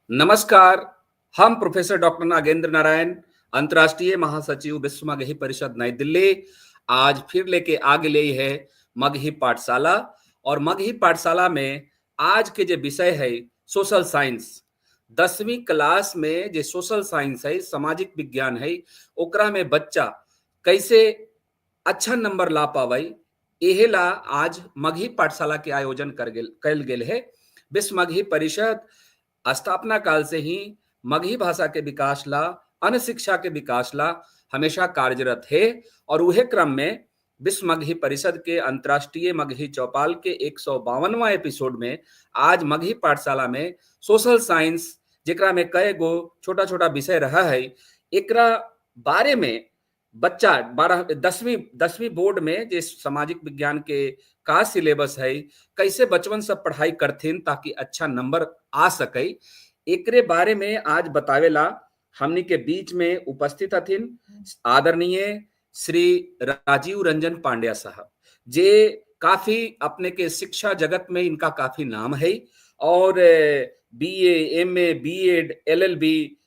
नमस्कार। हम professor doctor Nagendra Narayan, अंतर्राष्ट्रीय महासचिव विश्व मगही परिषद नई दिल्ली, आज फिर लेके आ गए है मगही पाठशाला। और मगही पाठशाला में आज के जो विषय है सोशल साइंस। 10वीं क्लास में जो सोशल साइंस है, सामाजिक विज्ञान है, ओकरा में बच्चा कैसे अच्छा नंबर ला पावे, एहे ला आज मगही पाठशाला के आयोजन कल गेल है। विश्व मगही परिषद स्थापना काल से ही मगही भाषा के विकास ला, अन्य शिक्षा के विकास ला हमेशा कार्यरत है। और उहे क्रम में विश्व मगही परिषद के अंतर्राष्ट्रीय मगही चौपाल के 152वां एपिसोड में आज मगही पाठशाला में सोशल साइंस, जेकरा में कई गो छोटा छोटा विषय रहा है, एकरा बारे में बच्चा 10वीं बोर्ड में जे सामाजिक विज्ञान के का सिलेबस है, कैसे बचपन सब पढ़ाई करथिन ताकि अच्छा नंबर आ सके, एकरे बारे में आज बतावेला हमनी के बीच में उपस्थित हथिन आदरणीय श्री राजीव रंजन पांड्या साहब, जे काफी अपने के शिक्षा जगत में इनका काफी नाम है। और BA, MA, BEd, LLB,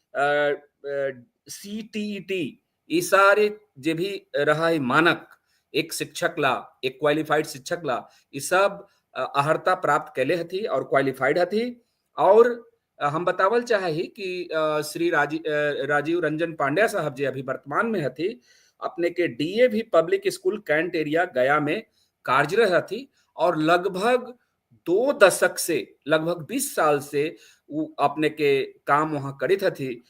CTET, ये सारे जे भी रहा है मानक एक शिक्षक ला, एक क्वालिफाइड शिक्षक ला, ये सब अहर्ता प्राप्त कैले हथी और क्वालिफाइड हथी। और हम बतावल चाहे कि श्री राजीव रंजन पांड्या साहब जी अभी वर्तमान में हथी अपने के DAV public school cantt area Gaya में कार्यरत हथी। और लगभग 2 दशक से, लगभग 20 साल से वो अपने के काम वहां करित हथी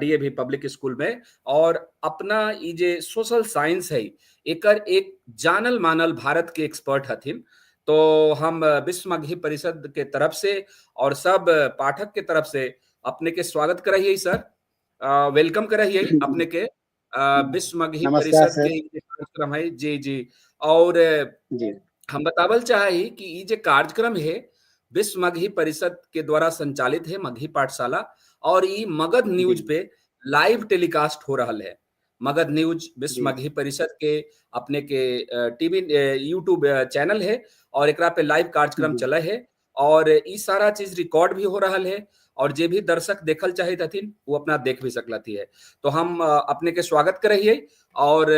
डीएवी पब्लिक स्कूल में। और अपना ये जे सोशल साइंस है, एकर एक जानल मानल भारत के एक्सपर्ट हथिन। तो हम विश्व मगही परिषद के तरफ से और सब पाठक के तरफ से अपने के स्वागत कराइए सर, वेलकम कराइए अपने के विश्व मगही नमस्कार परिषद सर। के कार्यक्रम है। जी जी। और जी हम बतावल चाहे कि ये जो कार्यक्रम है विश्व मगही परिषद के द्वारा संचालित है, मगही पाठशाला। और ये मगध न्यूज जी पे लाइव टेलीकास्ट हो रहा है। मगध न्यूज विश्व जी मगही परिषद के अपने के टीवी यूट्यूब चैनल है, और एकरा पे लाइव कार्यक्रम जी चला है। और ई सारा चीज रिकॉर्ड भी हो रहा है, और जे भी दर्शक देखल चाहे हथिन वो अपना देख भी सकलती है। तो हम अपने के स्वागत करिए और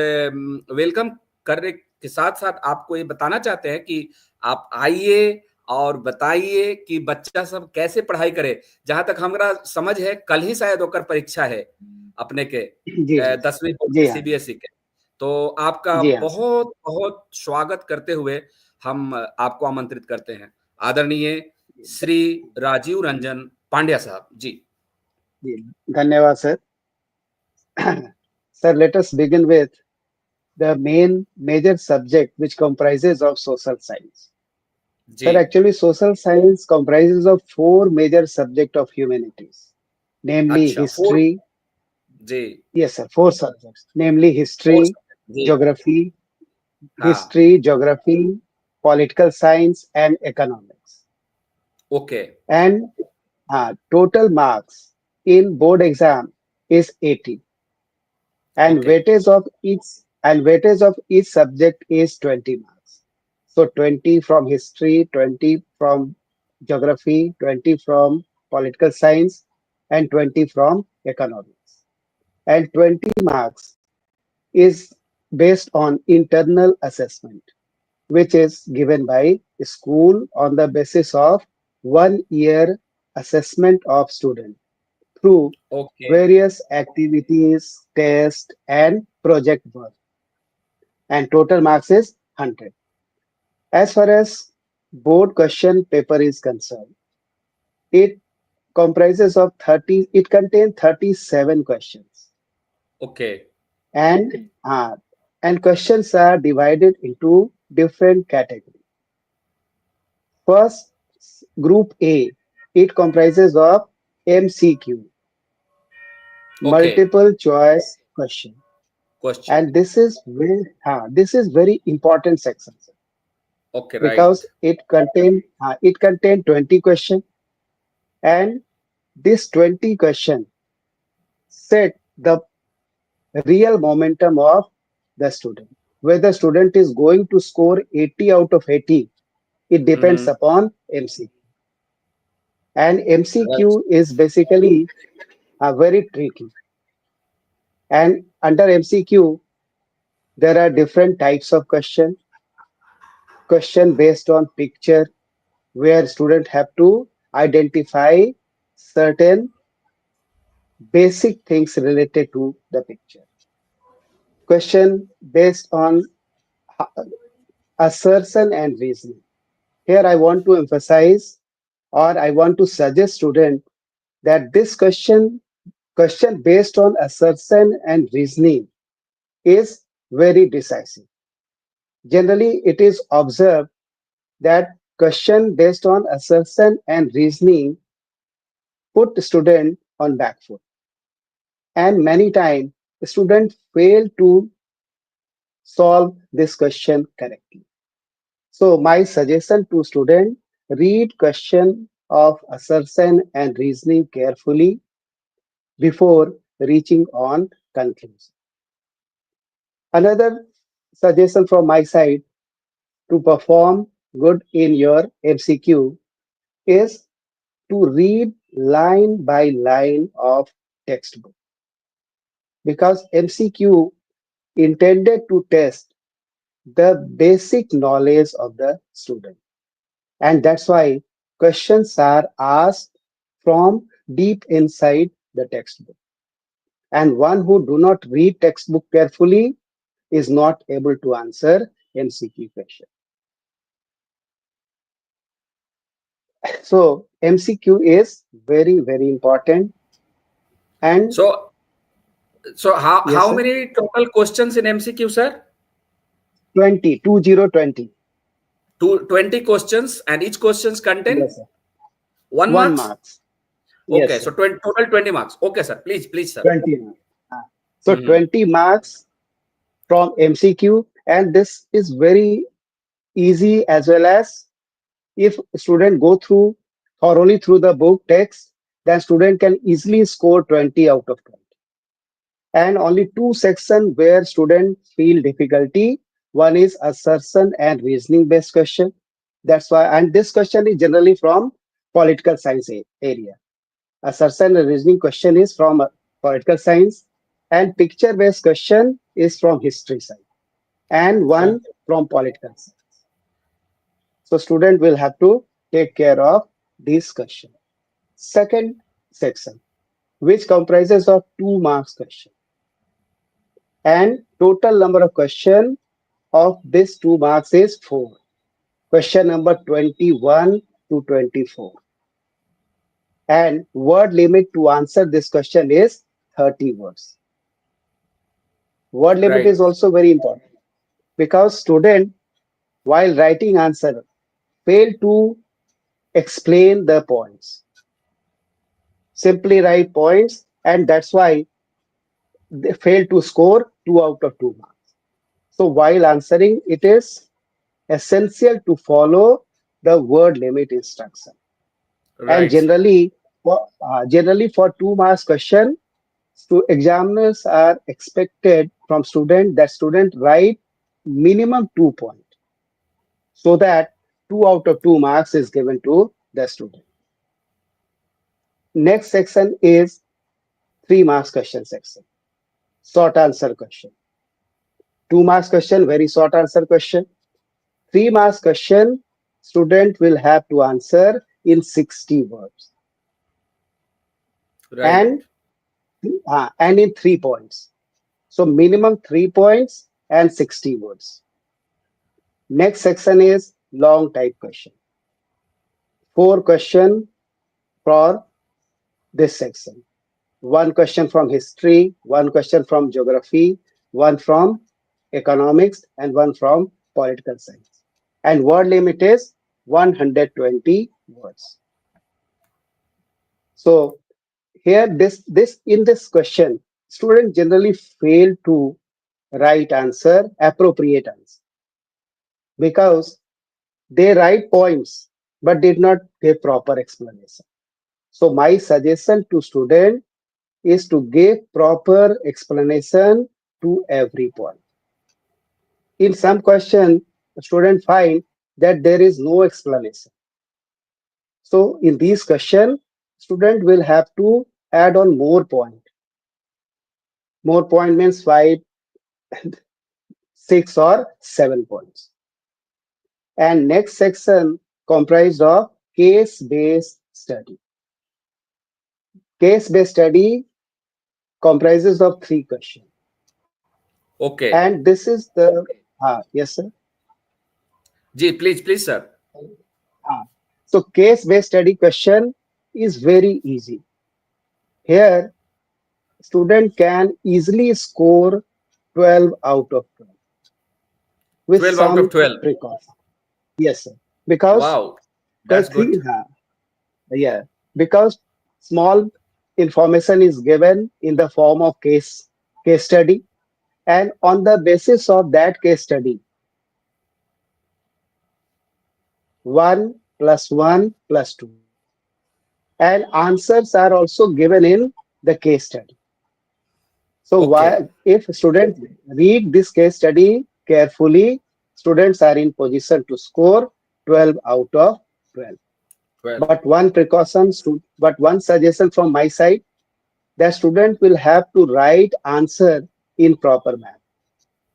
वेलकम करने के साथ साथ आपको ये बताना चाहते हैं कि आप आइए और बताइए कि बच्चा सब कैसे पढ़ाई करे। जहां तक हमारा समझ है कल ही शायद होकर परीक्षा है अपने के जी 10वीं बोर्ड जी के हाँ सीबीएसई के। तो आपका जी हाँ सर। बहुत बहुत स्वागत करते हुए हम आपको आमंत्रित करते हैं, आदरणीय श्री राजीव रंजन पांड्या साहब जी। जी धन्यवाद sir. Sir, let us begin with the main major subject which comprises of social science. जी। Sir, actually social science comprises of four major subject of humanities, namely अच्छा, फोर। history. जी। Yes sir, four subjects, namely four. जी। geography, हाँ। geography, political science and economics. Okay. And total marks in board exam is 80, and okay. weightage of each subject is 20 marks. So 20 from history, 20 from geography, 20 from political science, and 20 from economics. And 20 marks is based on internal assessment, which is given by school on the basis of 1 year assessment of student through okay. various activities, tests, and project work. And total marks is 100. As far as board question paper is concerned, it comprises of 30, it contains 37 questions. Okay. And, and questions are divided into different categories. First, group A, it comprises of MCQ, okay. multiple choice question. Question. And this is very important section, sir, okay, because right. it contain 20 question, and this 20 question set the real momentum of the student. Whether student is going to score 80 out of 80, it depends hmm. upon MC. And Right. MCQ is basically very tricky. And under MCQ, there are different types of question based on picture, where students have to identify certain basic things related to the picture. Question based on assertion and reasoning. Here I want to emphasize, or I want to suggest student, that this question based on assertion and reasoning is very decisive. Generally, it is observed that question based on assertion and reasoning put student on back foot, and many times students fail to solve this question correctly. So my suggestion to student: read question of assertion and reasoning carefully before reaching on conclusion. Another suggestion from my side to perform good in your MCQ is to read line by line of textbook, because MCQ intended to test the basic knowledge of the student, and that's why questions are asked from deep inside the textbook, and one who do not read textbook carefully is not able to answer MCQ question. So MCQ is very, very important. And So, so yes, how sir, many total questions in MCQ, sir? 20. Two, 20 questions, and each questions Yes, contain sir. 1 1 marks. marks. Okay, Yes, so sir. 20, total 20 marks. Okay, sir. Please, sir. 20 marks. So Hmm. 20 marks from MCQ, and this is very easy, as well as if student go through thoroughly through the book text, then student can easily score 20 out of 20. And only two sections where students feel difficulty. One is assertion and reasoning based question. That's why, and this question is generally from political science area. Assertion and reasoning question is from political science, and picture based question is from history side, and one Okay. from political science. So student will have to take care of this question. Second section, which comprises of 2 marks question, and total number of question of this 2 marks is 4. Question number 21 to 24. And word limit to answer this question is 30 words. Word limit Right. is also very important, because student, while writing answer, fail to explain the points. Simply write points, and that's why they fail to score 2 out of 2 marks. So while answering, it is essential to follow the word limit instruction. And Right, sir. generally for 2 marks question, examiners are expected from student that student write minimum 2 points, so that 2 out of 2 marks is given to the student. Next section is 3 marks question section, short answer question. 2 marks question, very short answer question. 3 marks question, student will have to answer in 60 words, Right. and and in 3 points. So minimum 3 points and 60 words. Next section is long type question. 4 question for this section. One question from history, one question from geography, one from economics, and one from political science. And word limit is 120 words. So here, this in this question, students generally fail to write answer, appropriate answer, because they write points but did not give proper explanation. So my suggestion to student is to give proper explanation to every point. In some question, student find that there is no explanation. So in these question, student will have to add on more point. More point means 5, 6 or 7 points. And next section comprised of case-based study. Case-based study comprises of 3 questions. Okay. And this is the, yes, sir. Ji, please, sir. Ah, so case-based study question is very easy. Here, student can easily score 12 out of 12 with 12 out of some 12. precaution. Yes, sir. Because Wow. That's good. yeah, because small information is given in the form of case study, and on the basis of that case study, 1 plus 1 plus 2, and answers are also given in the case study. So Okay. why, if students read this case study carefully, students are in position to score 12 out of 12. 12. But one suggestion from my side, the student will have to write answer in proper manner,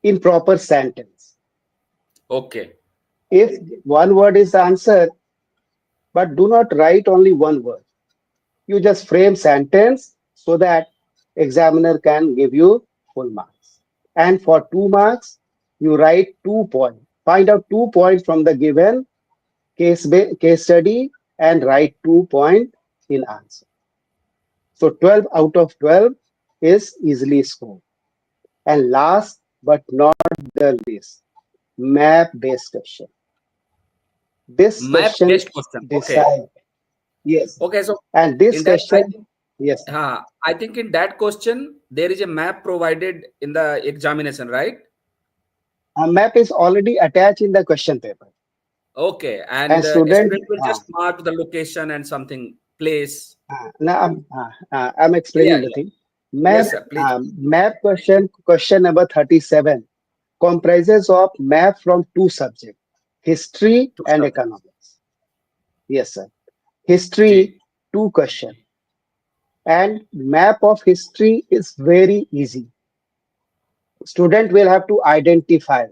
in proper sentence. Okay. If one word is the answer, but do not write only one word. You just frame sentence so that examiner can give you full marks. And for 2 marks, you write 2 points. Find out 2 points from the given case study and write 2 points in answer. So 12 out of 12 is easily scored. And last but not the least, map based question. This Map question based question. Okay. decide, yes, Okay. So and this in that, I question, think, yes, I think in that question, there is a map provided in the examination, right? a map is already attached in the question paper, Okay. and And a student, student will just mark the location and something place. now I'm Yeah. explaining the Yeah. thing. Yes, sir. Please. Map question number 37 comprises of map from 2 subjects, history Two and subject. economics. Yes, sir. History, Ji. 2 question. And map of history is very easy. Student will have to identify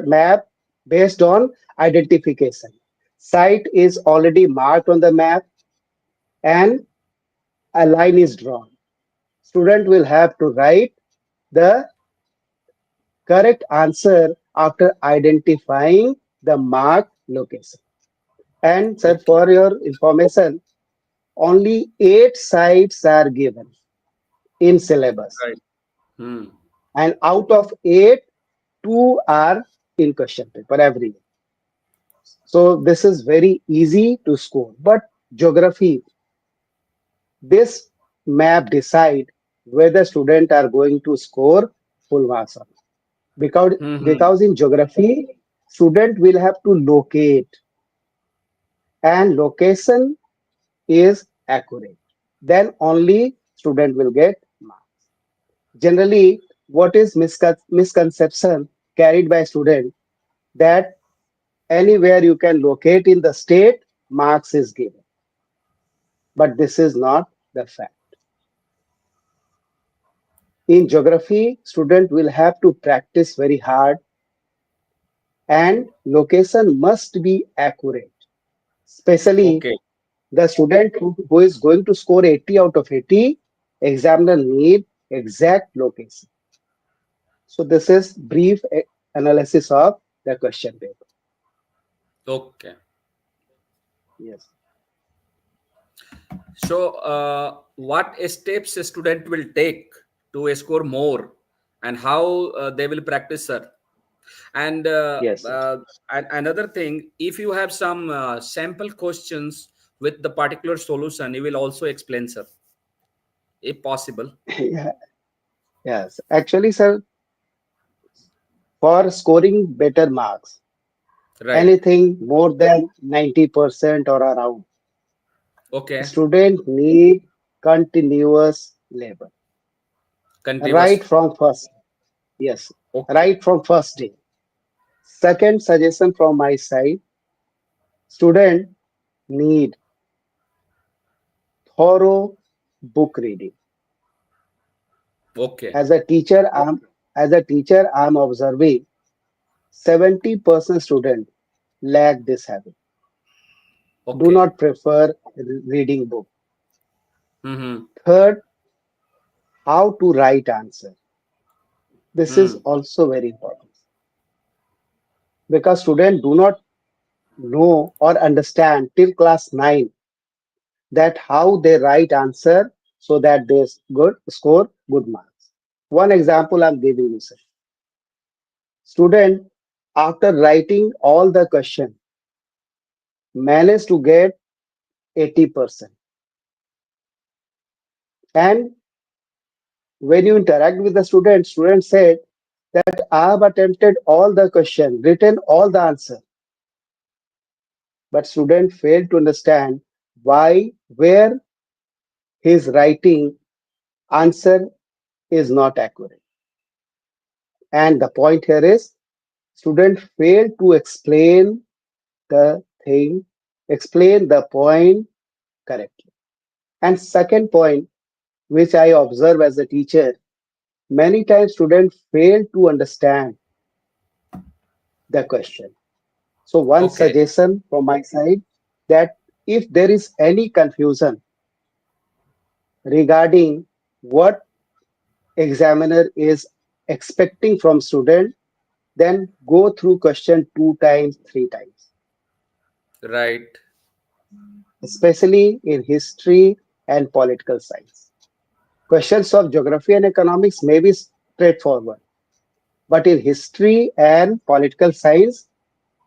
map based on identification. Site is already marked on the map and a line is drawn. Student will have to write the correct answer after identifying the marked location. And sir, Okay. for your information, only 8 sites are given in syllabus, Right. Hmm. and out of 8, 2 are in question paper every year. So this is very easy to score. But geography, this map decide whether students are going to score full marks or not. Because Hmm. because in geography, student will have to locate, and location is accurate. Then only student will get marks. Generally, what is misconception carried by student that anywhere you can locate in the state, marks is given. But this is not the fact. In geography, student will have to practice very hard, and location must be accurate. Especially Okay. the student who is going to score 80 out of 80, examiner need exact location. So this is brief analysis of the question paper. Okay. Yes. So, what steps a student will take to score more, and how they will practice, sir? And Yes, sir. another thing, if you have some sample questions with the particular solution, you will also explain, sir, if possible. Yeah, yes. Actually, sir, for scoring better marks, Right. anything more than 90% or around, Okay. student need continuous labor. Right Continuous. from first, yes, Okay. right from first day. Second suggestion from my side, Student need thorough book reading. Okay. As a teacher, I'm observing 70% students lack this habit. Do Okay. not prefer reading book. Mm-hmm. Third, how to write answer. This is Hmm. also very important because students do not know or understand till class 9 that how they write answer so that they good score good marks. One example I'm giving you, sir. Student, after writing all the question, managed to get 80%. And when you interact with the student said that I have attempted all the question, written all the answer, but student failed to understand why, where his writing answer is not accurate. And the point here is student failed to the thing, explain the point correctly. And second point, which I observe as a teacher, many times students fail to understand the question. So one Okay. suggestion from my side that if there is any confusion regarding what examiner is expecting from student, then go through question 2 times, 3 times, Right. especially in history and political science. Questions of geography and economics may be straightforward, but in history and political science,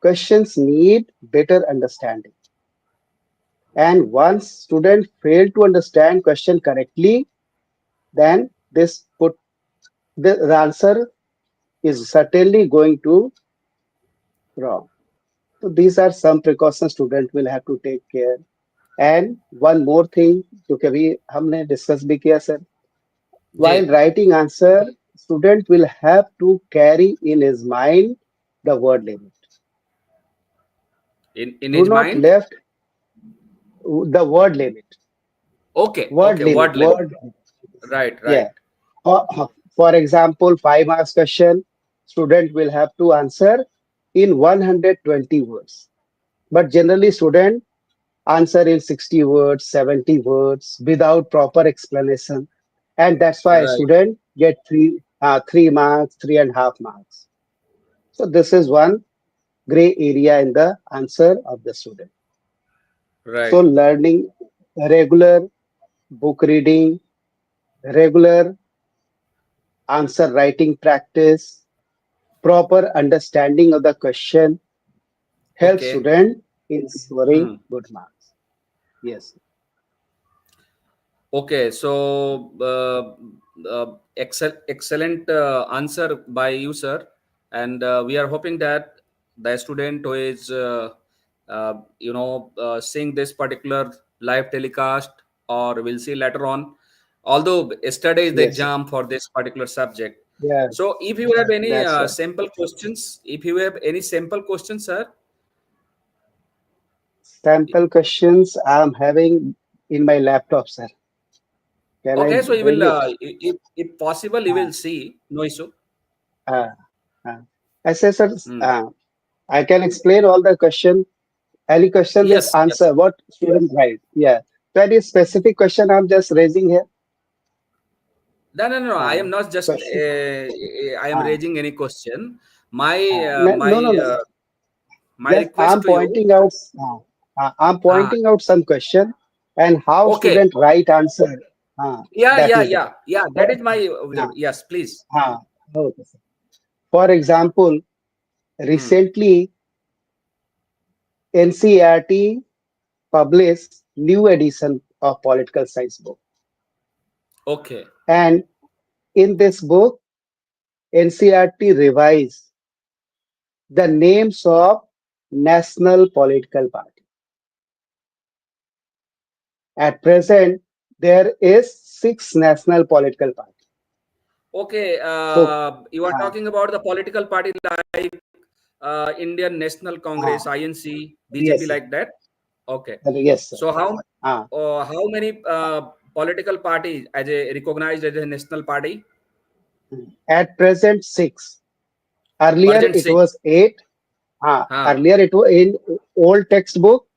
questions need better understanding. And once student fail to understand question correctly, then this put the answer is certainly going to wrong. So these are some precautions student will have to take care. And one more thing जो कि अभी हमने discuss भी किया sir, ji. while writing answer, student will have to carry in his mind the word limit. In Do his not mind. left the word limit. Okay. Word Okay. limit. Word limit. Word. Right. Right. Yeah. For example, 5 marks question, student will have to answer in 120 words. But generally, student answer in 60 words, 70 words without proper explanation. And that's why Right. student get 3 marks, 3.5 marks. So this is one gray area in the answer of the student. So Right. learning regular book reading, regular answer writing practice, proper understanding of the question helps Okay. student in scoring Hmm. good marks. Yes. Okay. So, excellent answer by you, sir. And we are hoping that the student who is, seeing this particular live telecast, or will see later on, although yesterday is the Yes, sir. exam for this particular subject. Yeah, So, if you have any that's right. simple questions, if you have any simple questions, sir. Sample questions I'm having in my laptop, sir. Can I Okay, so you bring will, it? if possible, you Uh, will see. No issue. uh, uh. I say, sir, Hmm. I can explain all the question. Any question with Yes, yes. answer, what student write? Yeah. So any specific question I'm just raising here? No, no, no. I Uh, am not just. question. I am Uh, raising any question. My no, no, no. my Just request to you. I'm Uh, pointing out some question and how okay. student Okay. write answer. Yeah, That yeah, is there. yeah, yeah. That For, is my uh, yes. Please. uh, okay, sir. For example, Hmm. recently NCERT published new edition of political science book, Okay. and in this book, NCERT revised the names of national political party. At present, there is 6 national political party. Okay. So, You are uh, talking about the political party like Indian National Congress, INC, BJP, Yes, sir. like that? Okay. Yes, sir. So Ah, how many political parties as a recognized as a national party? at present, six. Earlier, Present it six. was eight. Huh. Earlier, it was in old textbook.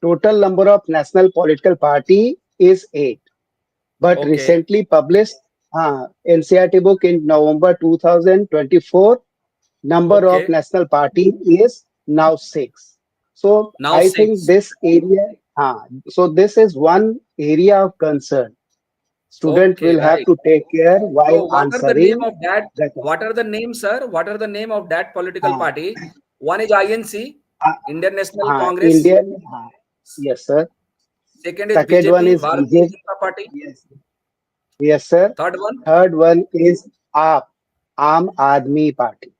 Total number of national political party is eight. But Okay. recently published NCRT book in November 2024, number of Okay. national party is now six. So Now I think six. this area, so this is one area of concern. Student Okay, will have right. to take care while So what are the name answering of that? the What are the name, sir? What are the name of that political uh, party? One is INC, uh, Indian National Congress. Indian. Yes, sir. Second is Second one BJP, is Bharatiya BJP. Janata Party. Yes, yes, sir. Third one, Third one is AAP, Aam Aadmi Party.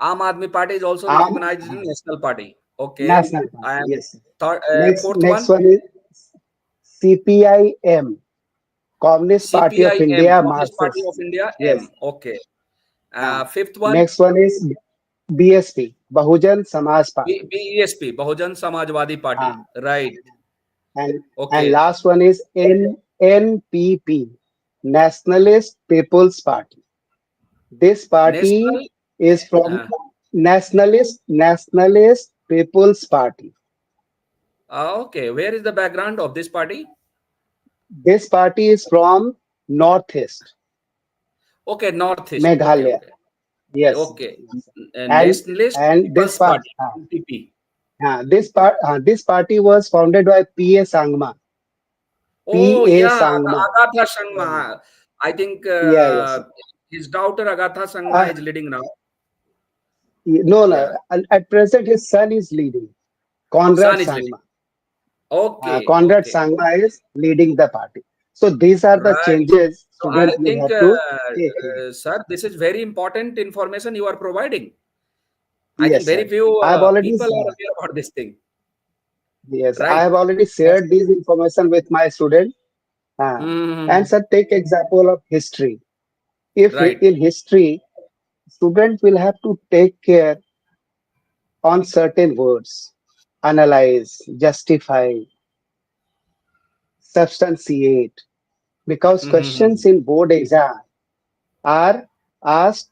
Aam Aadmi Party is also Aam recognized as a national party. Okay. National Party. And Yes, sir. fourth Next one, one is CPIM, Communist Party of CPIM, India, Communist Party of Marxist. India, Yes. M. Okay. Uh, Fifth one, Next one is BSP, Bahujan Samaj Party. BESP, Bahujan Samajwadi Party. Uh, Right. and Okay. last one is NPP, Nationalist People's Party. This party National. is from Uh, Nationalist People's Party. okay. Where is the background of this party? This party is from Northeast, Okay, Northeast. Okay, Meghalaya. okay. Yes, Okay. yes. And Nationalist and People's Party, NPP. this party was founded by P.A. Sangma. Oh, P.A. yeah, Sangma. Agatha Yeah, Sangma. I think yeah, yes. his daughter Agatha Sangma Uh, is leading now. no, no. Yeah, At present, his son is leading. Conrad son is leading. Sangma. Okay, Conrad okay. Sangma is leading the party. So these are the Right. changes So I student will think, have to take care. sir, this is very important information you are providing. I think Yes, very sir. few I have already people are aware about this thing. yes, I Right. have already Yes. shared this information with my student. Uh, and Hmm. sir, take example of history. If Right. in history, student will have to take care on certain words, analyze, justify, substantiate, because questions Hmm. in board exam are asked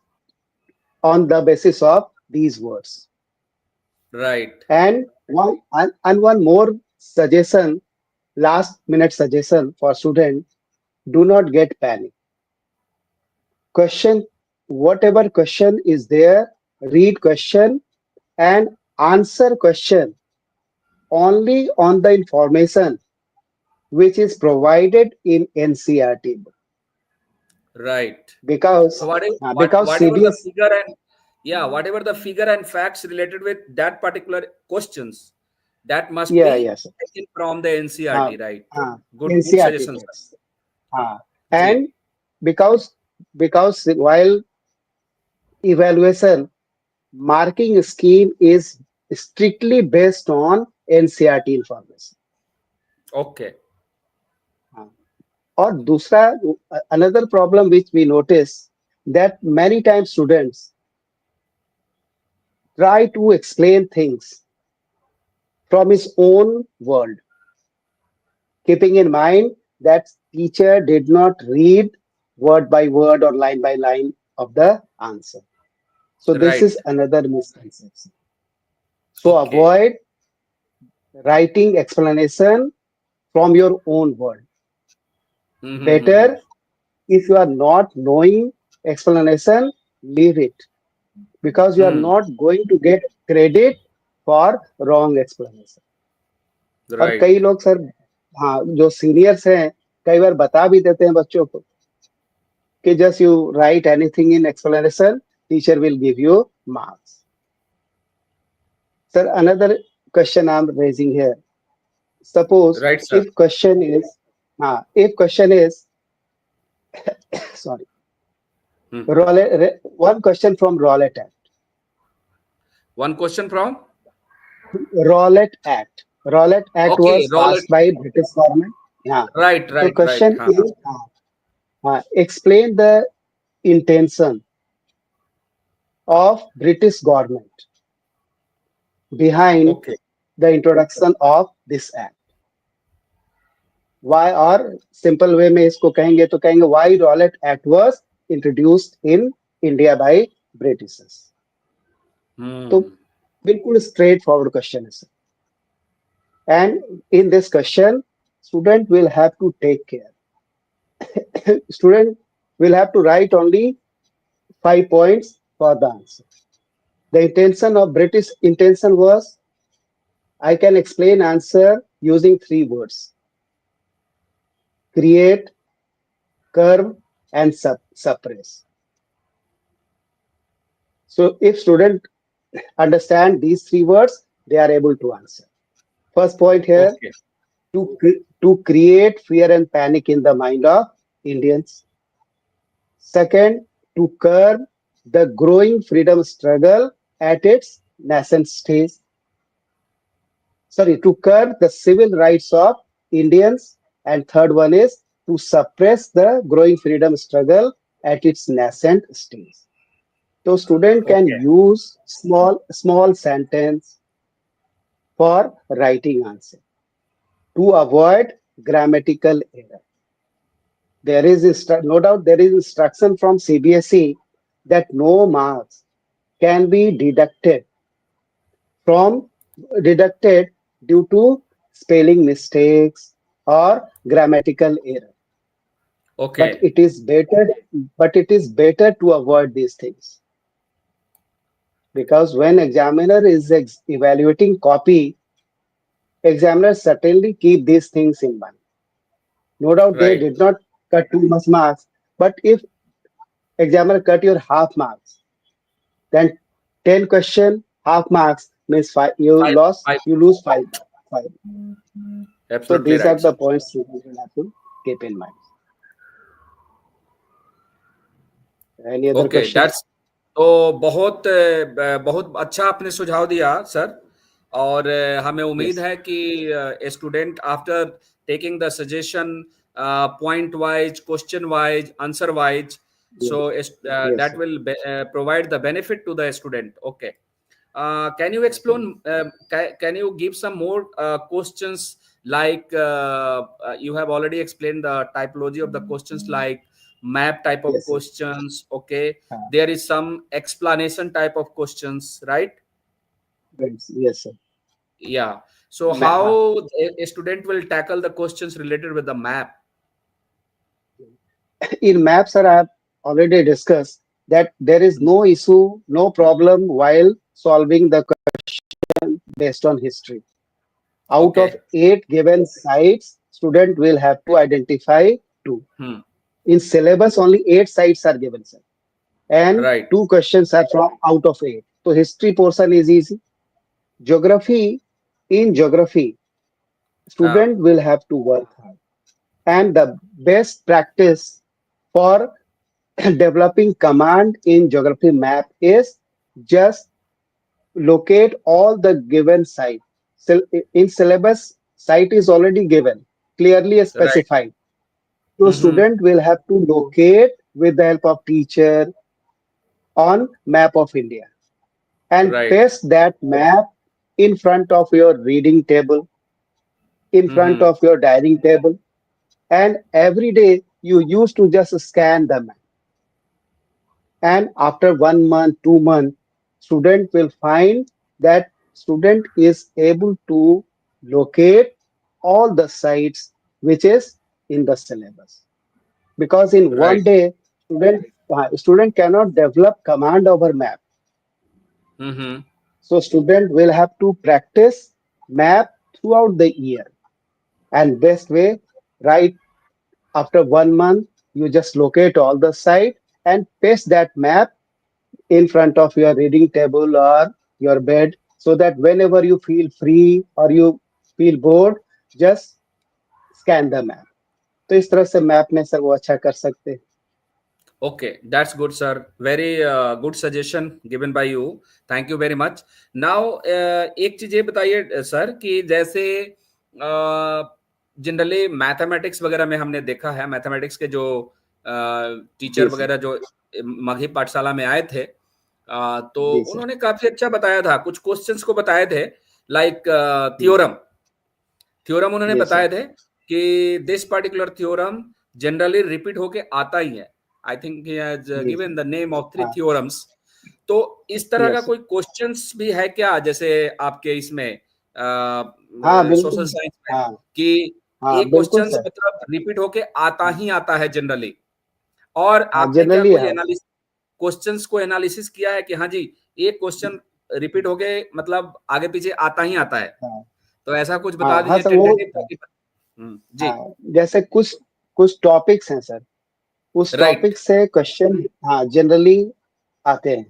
on the basis of these words. Right. And one more suggestion, last minute suggestion for student: do not get panic. Question, whatever question is there, read question and answer question only on the information which is provided in NCRT book. Right. So Because because whatever the CBS, figure and yeah, whatever the figure and facts related with that particular questions, that must yeah, be yes, taken from the uh, NCRT, right? Good NCRT suggestion, sir. text. Uh, Ji. and because while evaluation marking scheme is strictly based on NCRT information. Okay. हाँ. और दूसरा another problem which we notice that many times students try to explain things from his own world, keeping in mind that teacher did not read word by word or line by line of the answer. So this is Right. another misconception. So Okay. avoid writing explanation from your own world. Mm-hmm. Better if you are not knowing explanation, leave it because you are Hmm. not going to get credit for wrong explanation. और कई Right. लोग sir, हाँ, जो seniors हैं कई बार बता भी देते हैं बच्चों को कि just you right anything in explanation, teacher will give you marks. Sir another question I am raising here. Suppose Right, sir. if question is, if question is, sorry, Hmm. One question from Rowlatt Act. One question from. Rowlatt Act. Rowlatt Act Okay, was roll it. passed by British government. Yeah. Right, So right, right. question Huh. is, explain the intention of British government behind Okay. the introduction of this act. Why, और simple way में इसको कहेंगे तो कहेंगे why Rowlatt Act was introduced in India by Britishers. तो बिल्कुल straight forward question है sir. And in this question, student will have to take care. Student will have to write only 5 points for the answer. The intention of British intention was I can explain answer using 3 words: create, curve, and suppress. So if student understand these 3 words, they are able to answer. First point here, Okay. to create fear and panic in the mind of Indians. Second, to curb the growing freedom struggle at its nascent stage. Sorry, to curb the civil rights of Indians. And third one is to suppress the growing freedom struggle at its nascent stage. So student can Okay. use small sentence for writing answer to avoid grammatical error. There is no doubt there is instruction from CBSE that no marks can be from deducted due to spelling mistakes or grammatical error. Okay. But it is better to avoid these things, because when examiner is evaluating copy, examiners certainly keep these things in mind. No doubt they Right. did not cut too much marks, but if examiner cut your half marks, then 10 question, half marks means Five. Five. you lose 5 marks. 5. So Absolutely these are right, the sir. points you will have to keep in mind. Any other okay, questions? That's तो बहुत अच्छा आपने सुझाव दिया sir. और हमें उम्मीद Yes. है कि student after taking the suggestion point wise, question wise, answer wise, Yes. so Yes, that sir. will provide the benefit to the student. Okay. Can you Okay. explain, can you give some more questions, like you have already explained the typology of the questions, like map type of Yes, sir. questions. Okay. Uh, There is some explanation type of questions, right? yes, sir. Yeah. So Ma- uh, how a student will tackle the questions related with the map? in maps, sir, I have already discussed that there is no issue, no problem while solving the question based on history. Out of Okay. 8 given sites, student will have to identify 2. Hmm. In syllabus, only 8 sites are given, sir, and Right. 2 questions are from out of 8. So history portion is easy. Geography, in geography, Ah. student will have to work hard. And the best practice for developing command in geography map is just locate all the given site. In syllabus, site is already given, clearly Right. specified. So Mm-hmm. student will have to locate with the help of teacher on map of India and Right. paste that map in front of your reading table, in front Mm-hmm. of your dining table, and every day you used to just scan the map. And after 1 month, 2 months, student will find that student is able to locate all the sites which is in the syllabus. Because in Right. one day, student cannot develop command over map. Mm-hmm. So student will have to practice map throughout the year. And best way, right after 1 month, you just locate all the site and paste that map in front of your reading table or your bed, so that whenever you feel free or you feel bored, just scan the map. तो इस तरह से map में sir वो अच्छा कर सकते हैं. Okay, that's good, sir. Very good suggestion given by you. Thank you very much. Now, एक चीज ये बताइए सर कि जैसे जनरली मैथमेटिक्स वगैरह में हमने देखा है, मैथमेटिक्स के जो टीचर जी सर. वगैरह जो मगही पाठशाला में आए थे, तो जी सर। उन्होंने काफी अच्छा बताया था, कुछ क्वेश्चंस को बताए थे, लाइक हम्म, थ्योरम थ्योरम उन्होंने जी सर। बताए थे कि this particular theorem generally repeat होके आता ही है। आई थिंक ही हैज जी given sir. The name of three हाँ। थ्योरम्स। तो इस तरह का यस सर। कोई क्वेश्चंस भी है क्या, जैसे आपके इसमें हाँ सोशल बिल्कुल। साइंस में, हाँ। कि हाँ एक बिल्कुल क्वेश्चंस सर। मतलब रिपीट होके आता हाँ। ही आता है जनरली, और हाँ आपने क्या जनरली कोई हाँ। एनालिसिस क्वेश्चंस को एनालिसिस किया है कि हाँ जी, एक क्वेश्चन रिपीट होके मतलब आगे पीछे आता ही आता है? हाँ। तो ऐसा कुछ हाँ बता हाँ दीजिए सर वो। टेंटेटिव ताकि। जी। हाँ जैसे कुछ कुछ टॉपिक्स हैं सर, उस राइट। टॉपिक से क्वेश्चन हाँ जनरली आते हैं।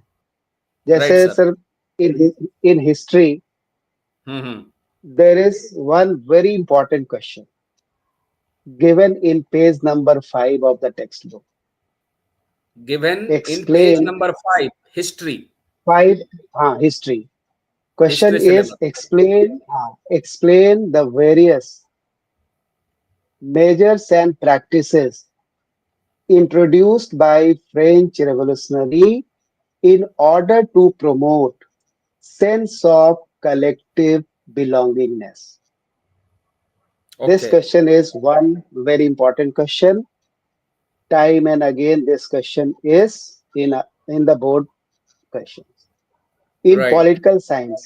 राइट जैसे sir. Sir in history hmm. There is one very important question given in page number 5 of the textbook. Given in page Explain number 5, history, 5 history. Question history is syllabus. explain the various measures and practices introduced by French revolutionary in order to promote sense of collective belongingness. This okay. question is one very important question. Time and again, this question is in the board questions. In right. political science,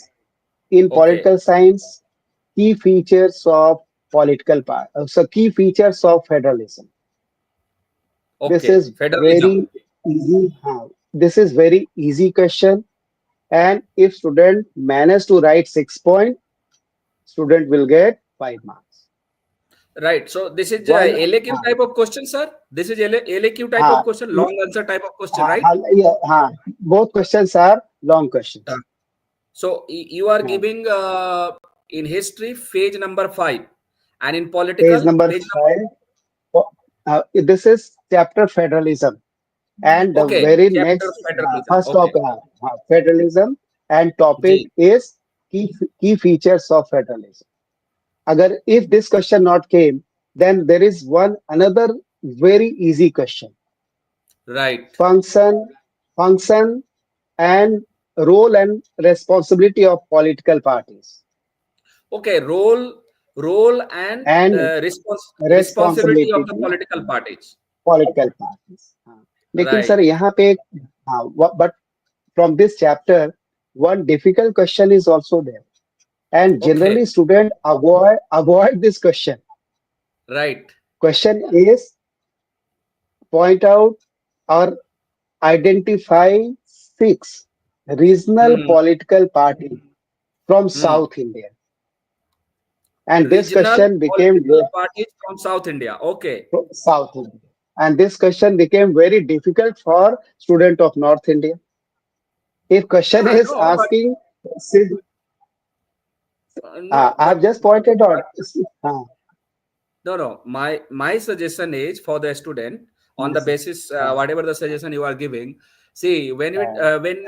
in okay. political science, key features of key features of federalism. This okay. is federalism. very easy. This is very easy question, and if student manage to write 6 point, student will get 5 marks. Right, so this is One, LAQ type of question sir, this is LAQ type of हाँ, question, long answer type of question, हाँ, right? हाँ, both questions are long questions. So you are हाँ, giving in history page number 5, and in page political number page 5. This is chapter federalism. And number, the okay, very chapter next federalism. first Okay. topic federalism and topic जी। is key features of federalism. Agar if this question not came, then there is one another very easy question. Right. Function, function and role and responsibility of political parties okay, role and and responsibility of responsibility the political parties. political parties. हाँ. लेकिन sir right. यहाँ पे but from this chapter one difficult question is also there. And okay. generally student avoid this question. Right. Question is point out or identify 6 regional hmm. political party from hmm. South India. And this regional question became political parties from south India. Okay. South India. And this question became very difficult for student of North India. If question is no but asking, no I have but just pointed out. Uh, no, my suggestion is for the student, on the yes, sir. basis Uh, whatever the suggestion you are giving. See, uh, when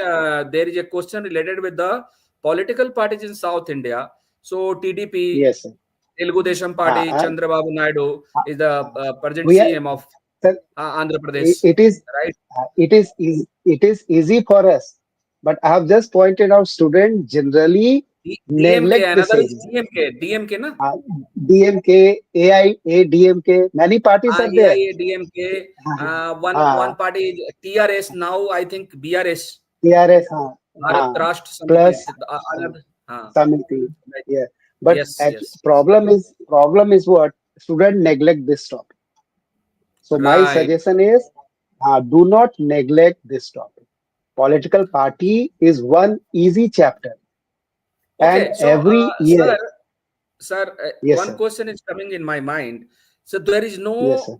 there is a question related with the political parties in South India, so TDP, yes, sir. Telugu Desam Uh, Party, uh, Chandrababu Naidu uh, is the uh, present we are, CM of sir, Andhra Pradesh, it is right? it is easy for us, but I have just pointed out student generally DMK, neglect this another is area. DMK na? DMK, ADMK, many parties are there. AIA, DMK, one Uh, party is TRS, now I think BRS, TRS, Bharat Rashtra Samiti, plus another, हाँ, Samiti. right. Yeah, but Yes, yes, yes. problem is what student neglect this topic. So my Right. suggestion is do not neglect this topic. Political party is one easy chapter, and Okay. So, every year, sir, yes one sir, question is coming in my mind. So yes sir.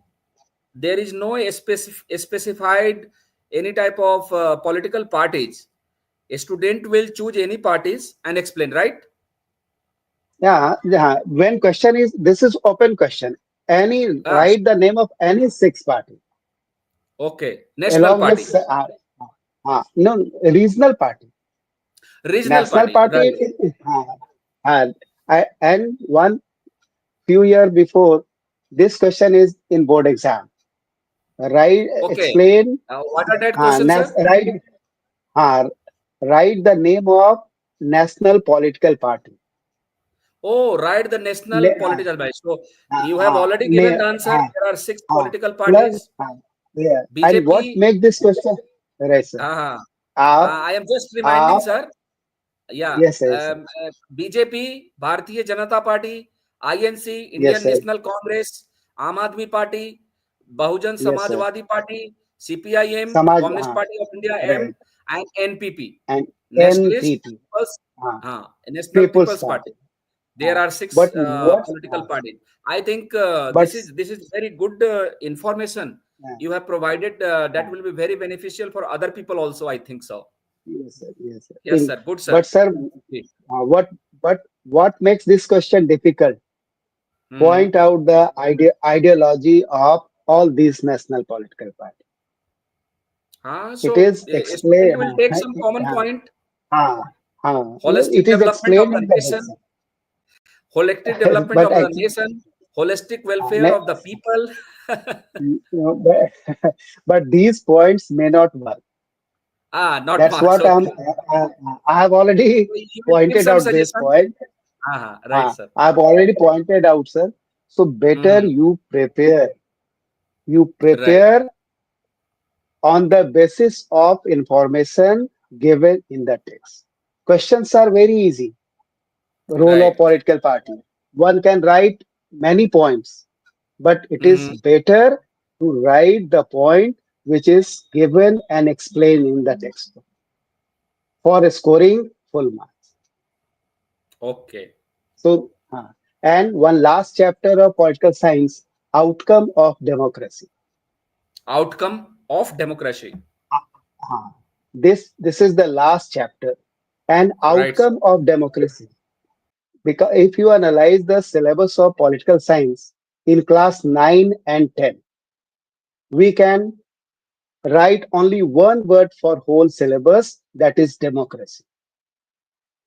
there is no specified any type of political parties. A student will choose any parties and explain, right? Yeah. When question is this is open question. Any Ah, write the name of any 6 party okay. National along with party, no regional party, regional national party, party, right? and and one few year before this question is in board exam. Right? Okay. Explain. What are that questions, sir? Right. uh, write the name of national political party. Oh, right, the national Ne- political party. So you have already given ne- the answer. There are six uh, political plus, parties. yeah. And what BJP. make this question? Right, sir. Uh, Aap, I am just reminding, aap, sir. Yeah, yes, yes, sir. BJP, Bharatiya Janata Party, INC, Yes, Indian sir. National Congress, Aam Aadmi Party, Bahujan Yes, sir. Samajwadi Party, CPIM, Samaj, Communist Party of India right. M, and NPP, And Nationalist NPP, People's, uh, National People's People's Party. Party. There are six But what? political parties. I think But this is very good information uh, you have provided. That uh, will be very beneficial for other people also. I think so. yes, sir. Yes, sir. Yes, sir. Good, sir. But sir, what? But what makes this question difficult? Mm-hmm. Point out the ideology of all these national political parties. It So is a student explained. will take some common point. Uh, Holistic it is development of explained the in the nation, books. holistic development But of the actually, nation, holistic welfare uh, of the people. but these points may not work. Not That's marks. what Okay. I have already So you will give pointed some out this suggestion. point. Right, sir. I've already pointed out, sir. So better Hmm. you prepare. You Right. prepare on the basis of information given in the text. Questions are very easy. Role of Right. political party. One can write many points, but it is Hmm. better to write the point which is given and explained in the text for scoring full marks. Okay. So, and one last chapter of political science, outcome of democracy. Outcome of democracy. Uh, this is the last chapter, and Right, sir. outcome of democracy. Because if you analyze the syllabus of political science in class 9 and 10, we can write only one word for whole syllabus, that is democracy.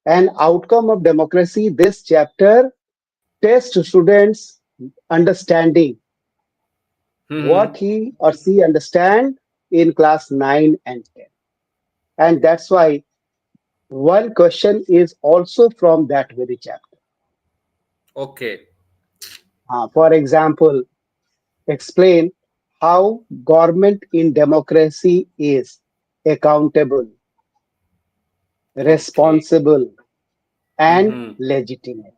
And outcome of democracy, this chapter tests students understanding what Hmm. he or she understand in class 9 and 10. And that's why one question is also from that very chapter. Okay. For example, explain how government in democracy is accountable, Okay. responsible, and Hmm. legitimate.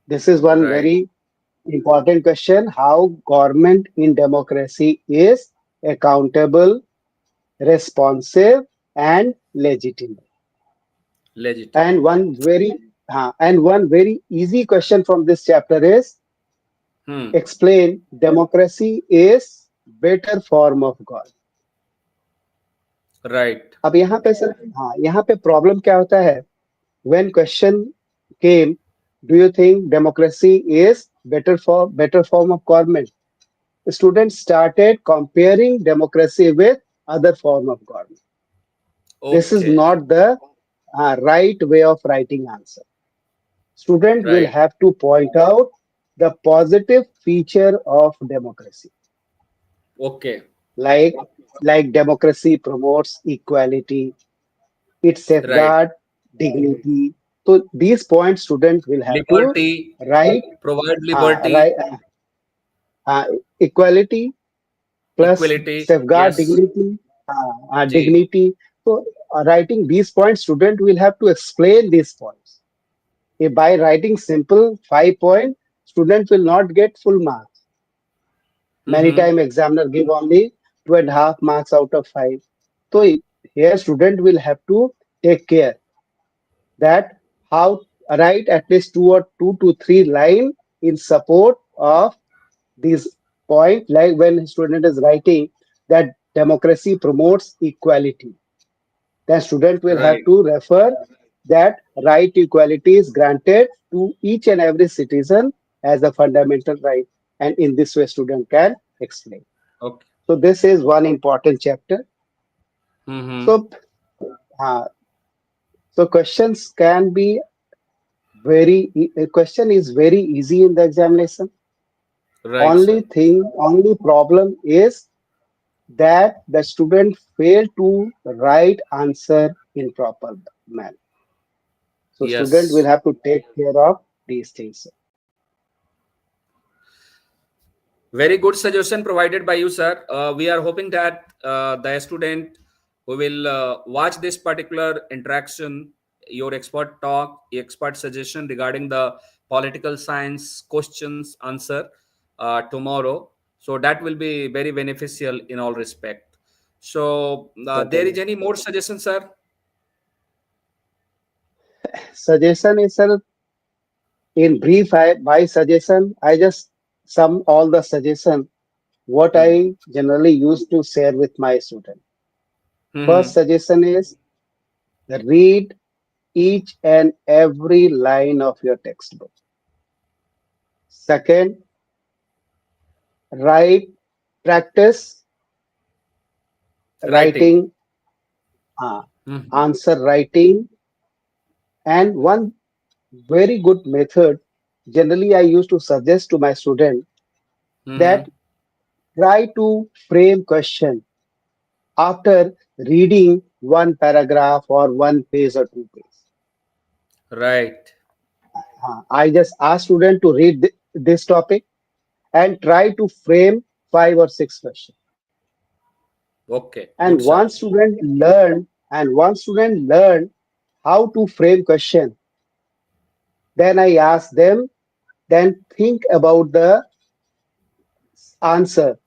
This is one Right. very important question, how government in democracy is accountable, responsive, and legitimate. Legitimate. And one very easy question from this chapter is Hmm. explain democracy is better form of God. Right. अब यहाँ पे sir यहाँ पे problem क्या होता है when question came, do you think democracy is better form of government? Students started comparing democracy with other form of government. This is Okay. not the right way of writing answer. Student will Right. have to point out the positive feature of democracy, Okay. like democracy promotes equality, it Right. safeguard dignity. So these points student will have to Liberty. write. Provide Right, liberty. uh, equality plus Equality. safeguard Yes. dignity, G. dignity. So, writing these points, student will have to explain these points. If by writing simple 5 point, student will not get full marks. Many Hmm. time examiner give only 2.5 marks out of 5. So here student will have to take care that how write at least two to three line in support of this point, like when student is writing that democracy promotes equality, then student will have Right. to refer that right equality is granted to each and every citizen as a fundamental right, and in this way student can explain. Okay. So this is one important chapter. Hmm. So uh, so questions can be a question is very easy in the examination. Right, sir. Only problem is that the student failed to write answer in proper manner. So student will Yes. have to take care of these things. Very good suggestion provided by you, sir. We are hoping that the student who will watch this particular interaction, your expert talk, expert suggestion regarding the political science questions answer tomorrow. So that will be very beneficial in all respect. So there is Certainly. any more suggestion, sir? Suggestion is, sir, in brief, my suggestion, I just sum all the suggestion what Hmm. I generally used to share with my student. First Hmm. suggestion is read each and every line of your textbook. Second, write, practice Writing. writing, uh, Hmm. answer writing, and one very good method generally I used to suggest to my student Hmm. that try to frame question after reading one paragraph or one page or two pages. Right. I just ask student to read this topic and try to frame five or six questions. Okay. And Good, sir. once student learn how to frame question, then I ask them, then think about the answer.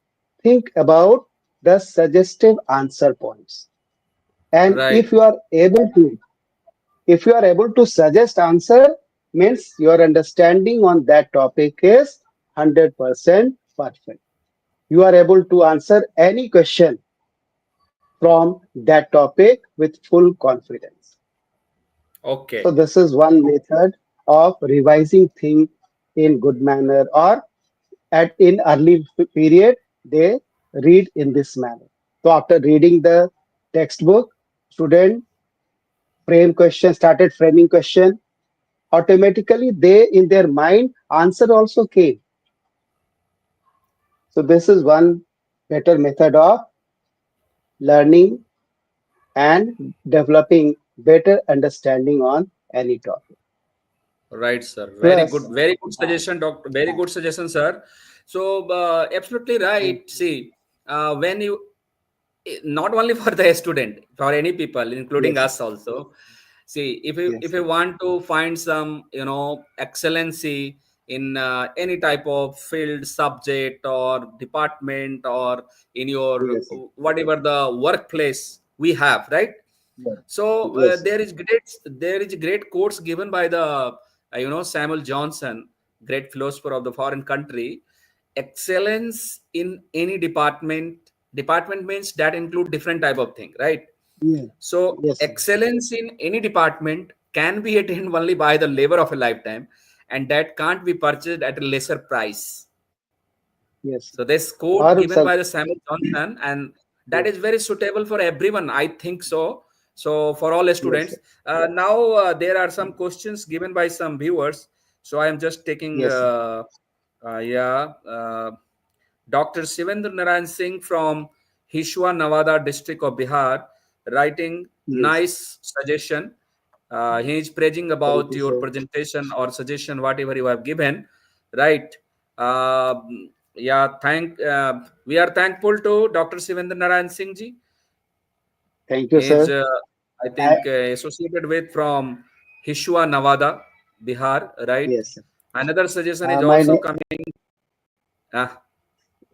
Think about the suggestive answer points. And Right. if you are able to suggest answer, means your understanding on that topic is 100% perfect. You are able to answer any question from that topic with full confidence. So Okay. this is one method of revising thing in good manner, or at in early period they read in this manner. So after reading the textbook, student started framing question, automatically they in their mind answer also came. So this is one better method of learning and developing better understanding on any topic. Right, sir. Plus, Very good uh, suggestion, doctor. Very uh, good suggestion, sir. So, absolutely thank right. See, when you not only for the student, for any people, including yes, us also. See, if yes, you want to find some, excellency in any type of field, subject, or department, or in your yes, whatever the workplace we have, right? yes, So yes, there is great quotes given by the Samuel Johnson, great philosopher of the foreign country. Excellence in any department means that include different type of thing, right? yes, So yes, sir. excellence in any department can be attained only by the labor of a lifetime, and that can't be purchased at a lesser price. Yes. So this quote Or given some, by the Samuel Johnson, and that yes, is very suitable for everyone. I think so. So for all yes, students, now there are some questions given by some viewers. So I am just taking, yes, yeah, Dr. Shivendra Narayan Singh from Hishwa, Nawada district of Bihar, writing yes. nice suggestion. He is praising Thank about you, your sir. presentation or suggestion, whatever you have given, right? Yeah, we are thankful to Dr. Shivendra Narayan Singh ji. Thank you, He is, sir. I I, think, associated with from Hishwa, Nawada, Bihar, right? yes, sir. Another suggestion is My also coming. Uh,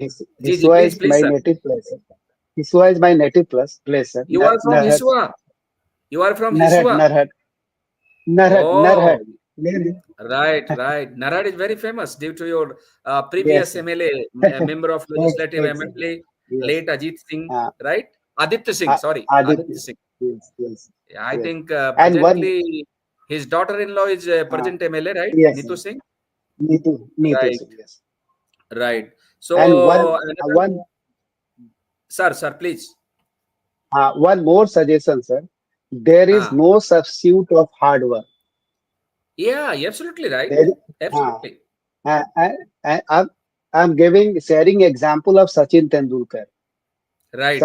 ji, Hisua please, is please, my sir. native place, sir. Hisua is my native place, sir. You are from Narhat, Hiswa. You are from Narhat, Hiswa. Narhat, Narhat. Oh, Name- right, right. Narad is very famous due to your Yes, previous sir. MLA, member of legislative Exactly. assembly, Yes. late Ajit Singh, Uh, right? Aditya Singh, sorry, Aditya. Aditya Singh. Yes, yes, Yeah, I yes. think And one, presently his daughter-in-law is uh, present MLA, right? yes, Neetu Singh, Neetu right, Singh, yes. right. And So another, sir, please. one more suggestion, sir. There is Ah, no substitute of hard work. yeah, you're absolutely right. There, uh, Absolutely. I, I, I'm giving sharing example of Sachin Tendulkar. Right.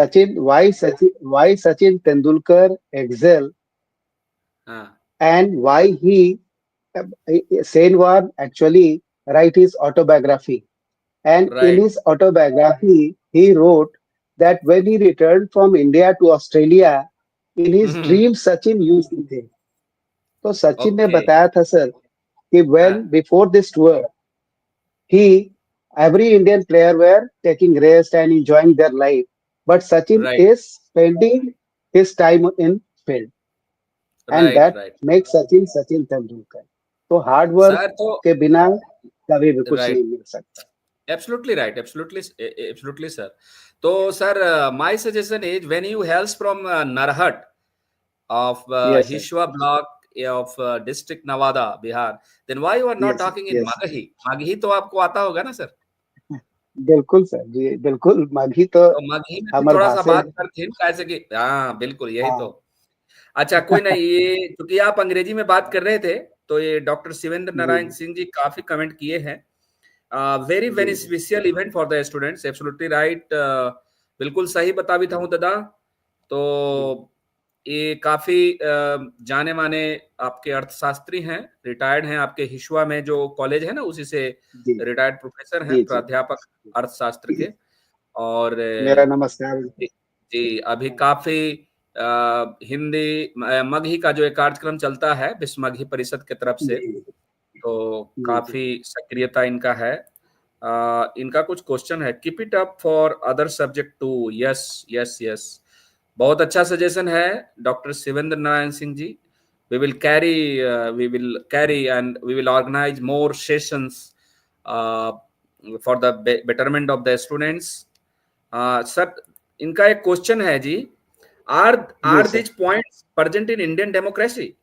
Sachin Tendulkar excel हाँ। and why Senwar actually write his autobiography. And in right. his autobiography, he wrote that when he returned from India to Australia, in his dream Sachin used to think. तो सचिन ने okay. बताया था sir कि when हाँ। before this tour, he every Indian player were taking rest and enjoying their life, but Sachin right. is spending his time in field, and right. that right. makes Sachin Tendulkar. तो hard work sir तो के बिना कभी भी कुछ right. नहीं मिल सकता. Absolutely right. Absolutely, sir. So, sir, my suggestion is when you hails from Narhat of Yes, sir. Hishwa block of district Nawada, Bihar, then why you are not Yes, talking in yes. Magahi? Magahi तो आपको आता होगा ना sir? बिल्कुल sir जी, बिल्कुल माघी तो तो मगही में भी हमार थोड़ा सा भाषा बात है. करते हैं कैसे कि हाँ बिल्कुल यही तो। हाँ. अच्छा कोई नहीं, ये क्योंकि आप अंग्रेजी में बात कर रहे थे तो ये डॉक्टर शिवेंद्र जी नारायण सिंह जी काफी कमेंट किए हैं। वेरी जी beneficial event for the students, absolutely right. बिल्कुल सही बता भी था हूँ दादा। तो जी ये काफी जाने माने आपके अर्थशास्त्री हैं, रिटायर्ड हैं आपके हिशुआ में जो कॉलेज है ना उसी से जी रिटायर्ड प्रोफेसर हैं, जी जी. प्राध्यापक अर्थशास्त्र के। और मेरा नमस्कार. जी जी, अभी काफी हिंदी मगही का जो एक कार्यक्रम चलता है विश्व मगही परिषद की तरफ से, जी तो जी जी. काफी सक्रियता इनका है। इनका कुछ क्वेश्चन है, keep it up for other subject too. Yes yes yes, बहुत अच्छा सजेशन है doctor Shivendra Narayan Singh ji. we will carry and we will organize more sessions for the betterment of the students। Sir इनका एक क्वेश्चन है जी, आर जी are sir. This points present in Indian democracy?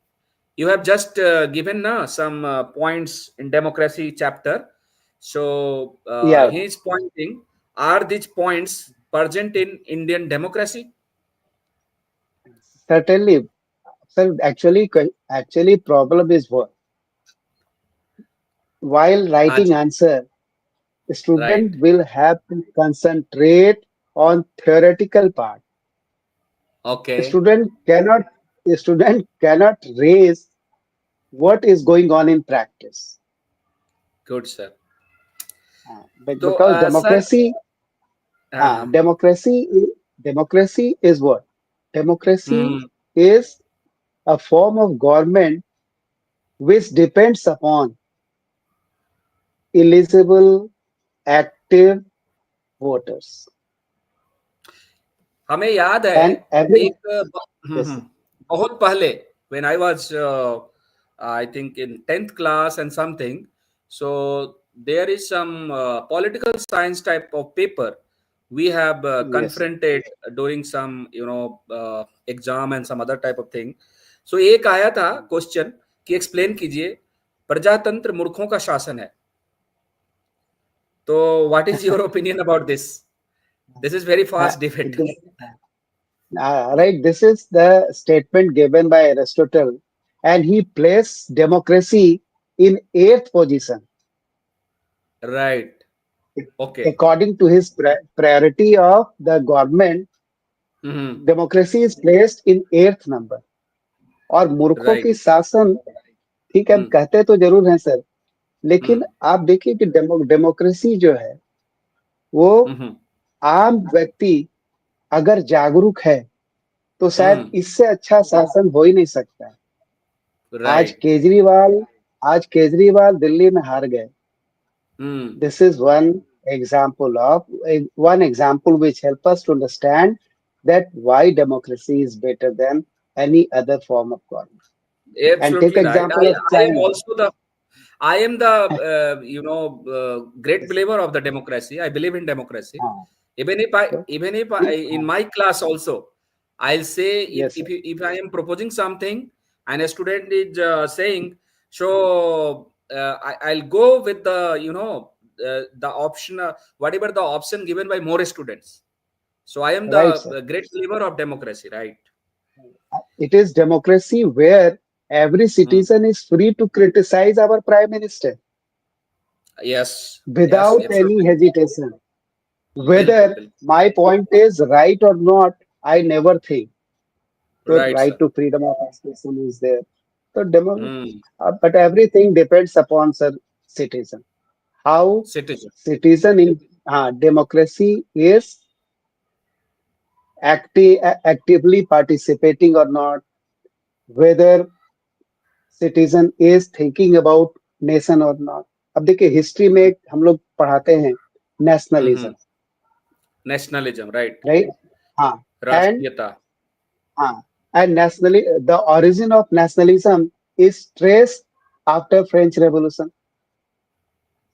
You have just given some points in democracy chapter. So या he is pointing, are these points present in Indian democracy? certainly. Sir, actually problem is what while हाँ writing जी। answer, the student right. will have to concentrate on theoretical part. Okay. The student cannot raise what is going on in practice. Good sir. तो Because sir हाँ uh, हाँ। democracy, democracy is what? Democracy hmm. is a form of government which depends upon eligible, active voters. हमें याद है And every एक yes, बहुत पहले when I was I think in 10th class and something, so there is some political science type of paper we have yes, confronted during some exam and some other type of thing। so एक आया था question कि explain कीजिए, प्रजातंत्र मूर्खों का शासन है। तो what is your opinion about this? This is very uh, fast debate. right. This is the statement given by Aristotle, and he placed democracy in eighth position. Right. Okay. According to his priority of the government, hmm. democracy is placed in eighth number. और मूर्खों right. की शासन, ठीक है, हम हम्म। कहते तो जरूर हैं सर, लेकिन हम्म। आप देखिए कि डेमोक्रेसी जो है वो हम्म। आम व्यक्ति अगर जागरूक है तो शायद हम्म। इससे अच्छा शासन हो ही नहीं सकता है. आज राइट। केजरीवाल आज केजरीवाल दिल्ली में हार गए. हम्म। This is one example which help us to understand that why democracy is better than any other form of government. And take Absolutely right। example of I am China. also the I am the great Yes. believer of the democracy। I believe in democracy। हाँ, so, Even if I, in हाँ, my class also, I'll say yes, sir. if I am proposing something and a student is saying, so I'll go with the the option whatever the option given by more students। so I am the Right, sir. great believer of democracy, right? It is democracy where every Hmm. citizen is free to criticize our prime minister Yes, yes, without any absolutely, hesitation. whether बिल्कुल बिल्कुल my point is right or not, I never think. So right right sir. to freedom of expression is there. So hmm. but everything depends upon sir, citizen. How citizen. citizen in democracy is actively participating or not, whether citizen is thinking about nation or not. अब देखिए history में हम लोग पढ़ाते हैं nationalism, nationalism, right. Right? हाँ, and राष्ट्रीयता. हाँ, and nationally the origin of nationalism is traced after French Revolution.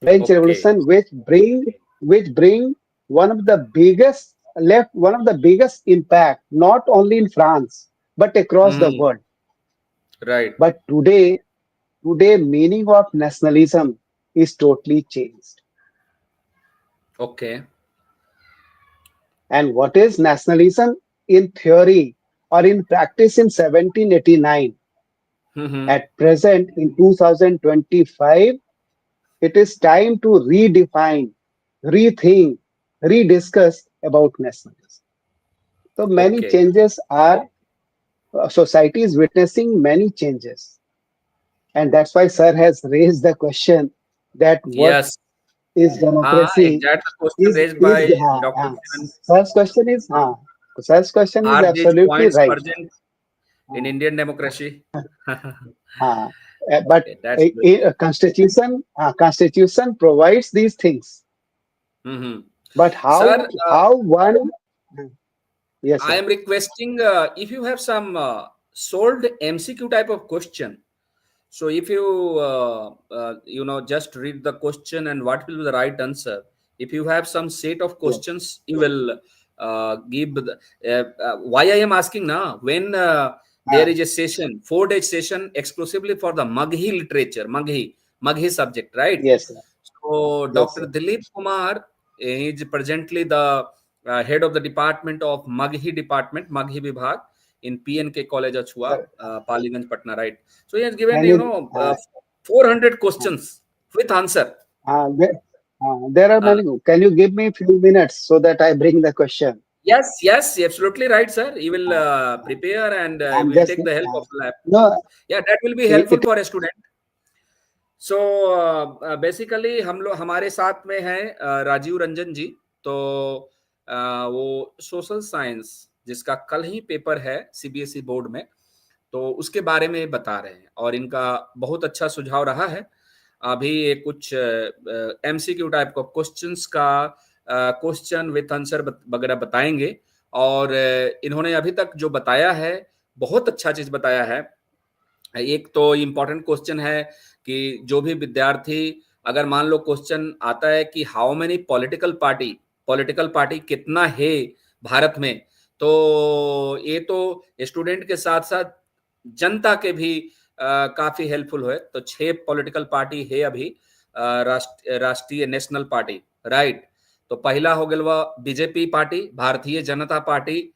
French okay. Revolution, which bring one of the biggest left one of the biggest impact not only in France but across the hmm. world. Right. But today meaning of nationalism is totally changed. Okay. And what is nationalism in theory or in practice in 1789? Hmm. At present in 2025, it is time to redefine, rethink, rediscuss about nationalism. So many okay. changes are, society is witnessing many changes. And that's why Sir has raised the question that what yes. is हाँ, democracy? Exact question raised Is by doctor Shivan. Sir's question is, Sir's question is are these absolutely points right. Present in हाँ, Indian democracy? हाँ. But that's good. constitution provides these things. हम्म. But सर, how one? Yes, I sir. am requesting, if you have some solved MCQ type of question. So if you just read the question and what will be the right answer. If you have some set of Yes. questions, you will give why I am asking now. When there Ah, is a session, 4-day session exclusively for the Maghi literature, Maghi subject, right? yes, sir. So Yes, Dr. sir. Dilip Kumar is presently the head of the department of Maghi department, Maghi Vibhag in PNK College Achua, Sir, Paliganj, Patna, right? So he has given, can you? 400 questions with answer. Uh, there, there are Uh, many. Can you give me a few minutes so that I bring the question? yes, yes, absolutely right, sir. You will Uh, prepare and I'm will just take the help of lab. no. Yeah, that will be It, helpful for a student. So basically हम लोग हमारे साथ में हैं राजीव रंजन जी. तो वो social science जिसका कल ही पेपर है सीबीएसई बोर्ड में, तो उसके बारे में बता रहे हैं और इनका बहुत अच्छा सुझाव रहा है. अभी ये कुछ एमसीक्यू टाइप का क्वेश्चंस का क्वेश्चन विथ आंसर वगैरह बताएंगे. और इन्होंने अभी तक जो बताया है बहुत अच्छा चीज बताया है. एक तो इम्पोर्टेंट क्वेश्चन है कि जो भी विद्यार्थी, अगर मान लो क्वेश्चन आता है कि हाउ मेनी पॉलिटिकल पार्टी कितना है भारत में, तो ये तो स्टूडेंट के साथ साथ जनता के भी काफी हेल्पफुल है. तो 6 पॉलिटिकल पार्टी है अभी, राष्ट्रीय नेशनल पार्टी, राइट. तो पहला हो गया BJP party, Bharatiya Janata party,